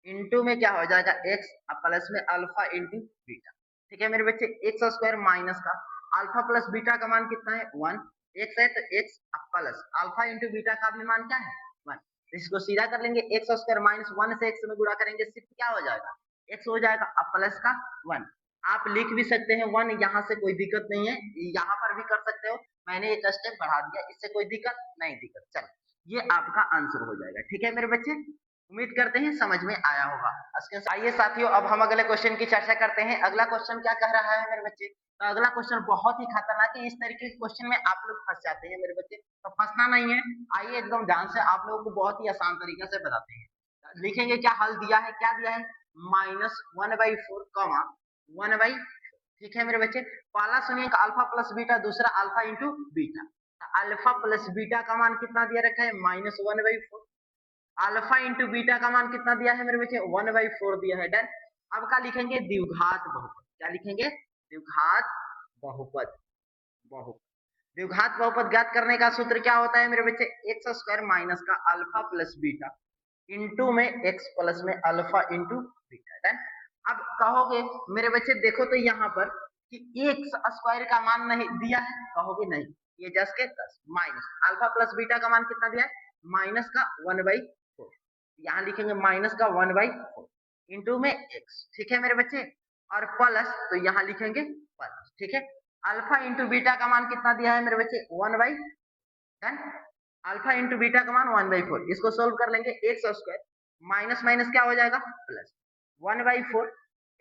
इंटू में क्या हो जाएगा एक्स प्लस में अल्फा इंटू बीटा। ठीक है मेरे बच्चे, एक्स स्क्वायर माइनस का अल्फा प्लस बीटा का मान कितना है 1, एक्स है तो x plus alpha into beta का भी मान क्या है 1, इसको सीधा कर लेंगे, एक्स स्क्वायर माइनस 1 से एक्स में गुणा करेंगे सिर्फ क्या हो जाएगा एक्स हो जाएगा, अब प्लस का 1, आप लिख भी सकते हैं 1, यहाँ से कोई दिक्कत नहीं है, यहाँ पर भी कर सकते हो, मैंने एक स्टेप बढ़ा दिया, इससे कोई दिक्कत नहीं, दिक्कत चलो ये आपका आंसर हो जाएगा। ठीक है मेरे बच्चे, उम्मीद करते हैं समझ में आया होगा। आइए साथियों अब हम अगले क्वेश्चन की चर्चा करते हैं। अगला क्वेश्चन क्या कह रहा है मेरे बच्चे, तो अगला क्वेश्चन बहुत ही खतरनाक है, इस तरीके के क्वेश्चन में आप लोग फंस जाते हैं मेरे बच्चे, तो फंसना नहीं है, आइए एकदम ध्यान से आप लोगों को बहुत ही आसान तरीके से बताते हैं। लिखेंगे क्या, हल दिया है, क्या दिया है -1/4, 1/, ठीक है मेरे बच्चे, पहला सुनिए अल्फा प्लस बीटा, दूसरा alpha into beta, alpha plus beta का मान कितना दिया रखा है -1/4, अल्फा इंटू बीटा का मान कितना दिया है मेरे बच्चे 1/4 दिया है। डन, अब क्या लिखेंगे द्विघात बहुपद, क्या लिखेंगे द्विघात बहुपद, बहुपद, द्विघात बहुपद ज्ञात करने का सूत्र क्या होता है मेरे बच्चे एक्स स्क्वायर माइनस का अल्फा प्लस बीटा इंटू में एक्स प्लस में अल्फा इंटू बीटा। डन, अब कहोगे मेरे बच्चे देखो तो यहाँ पर कि एक्स स्क्वायर का मान नहीं दिया है, कहोगे नहीं, ये जस्ट के 10 माइनस अल्फा प्लस बीटा का मान कितना दिया है माइनस का 1/4, यहाँ लिखेंगे माइनस का 1/4 इंटू में एक्स, ठीक है मेरे बच्चे, और प्लस तो यहाँ लिखेंगे प्लस, ठीक है, अल्फा इंटू बीटा का मान कितना दिया है मेरे बच्चे 1/, डन, अल्फा इंटू बीटा का मान 1/4, इसको सोल्व कर लेंगे, एक्स स्क्वायर माइनस माइनस क्या हो जाएगा प्लस 1/4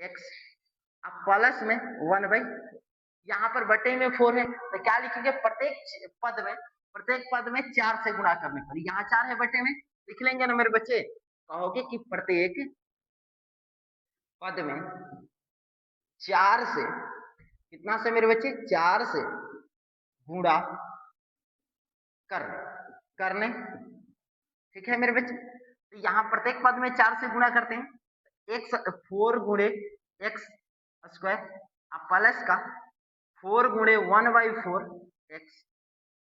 एक्स, अब प्लस में 1/4, यहाँ पर बटे में 4 है तो क्या लिखेंगे प्रत्येक पद में 4 से गुणा करने पर, यहाँ 4 है बटे में, लिख लेंगे ना मेरे बच्चे, कहोगे कि प्रत्येक पद में 4 से, कितना से मेरे बच्चे 4 से गुणा करने, ठीक है मेरे बच्चे, तो यहाँ प्रत्येक पद में 4 से गुणा करते हैं, एक्स 4 गुणे एक्स स्क्वायर प्लस का 4 गुणे 1/4 एक्स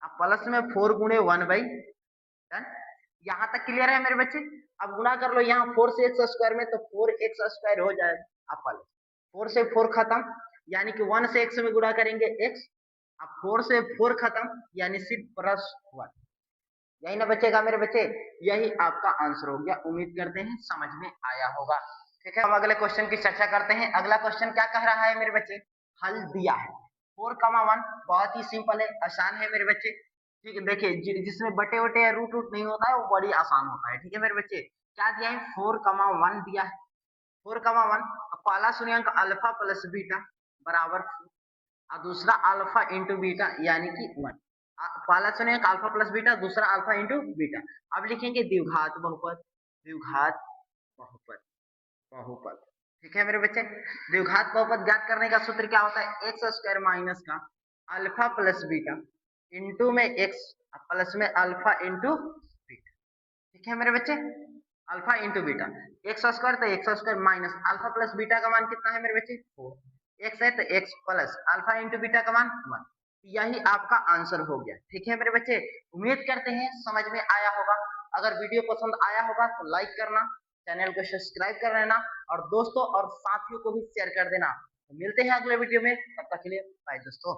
प्लस में 4 गुणे 1/, यहाँ तक क्लियर है मेरे बच्चे। अब गुणा कर लो यहाँ 4 से एक्स स्क्वायर में तो 4x स्क्वायर हो जाएगा, 4 से 4 खत्म, यानी कि 1 से x में गुणा करेंगे x अब 4 से 4 खत्म यानी सिर्फ +1। यही ना बचेगा मेरे बच्चे, यही आपका आंसर हो गया। उम्मीद करते हैं समझ में आया होगा। ठीक है, हम अगले क्वेश्चन की चर्चा करते हैं। अगला क्वेश्चन क्या कह रहा है मेरे बच्चे, हल दिया है 4,1 बहुत ही सिंपल है, आसान है मेरे बच्चे। ठीक है, देखिए जिसमें बटे वटे या रूट रूट नहीं होता है वो बड़ी आसान होता है। ठीक है मेरे बच्चे, क्या दिया है 4,1 दिया है। 4,1 पहला शून्यंक अल्फा प्लस बीटा बराबर 4 और दूसरा अल्फा इंटू बीटा यानी कि 1। पहला शून्यंक अल्फा प्लस बीटा, दूसरा अल्फा इंटू बीटा। अब लिखेंगे द्विघात बहुपद, द्विघात बहुपद, बहुपद। ठीक है मेरे बच्चे, द्विघात बहुपद ज्ञात करने का सूत्र क्या होता है, एक्स स्क्वायर माइनस का अल्फा प्लस बीटा इंटू में एक्स प्लस में अल्फा इंटू बीटा। ठीक है मेरे बच्चे, alpha into beta, x square तो x square minus alpha plus beta का मान कितना है मेरे बच्चे 4, एक्स है तो x plus alpha into beta का मान 1। यही आपका आंसर हो गया। ठीक है मेरे बच्चे, उम्मीद करते हैं समझ में आया होगा। अगर वीडियो पसंद आया होगा तो लाइक करना, चैनल को सब्सक्राइब कर लेना और दोस्तों और साथियों को भी शेयर कर देना। तो मिलते हैं अगले वीडियो में, तब तक के लिए बाय दोस्तों।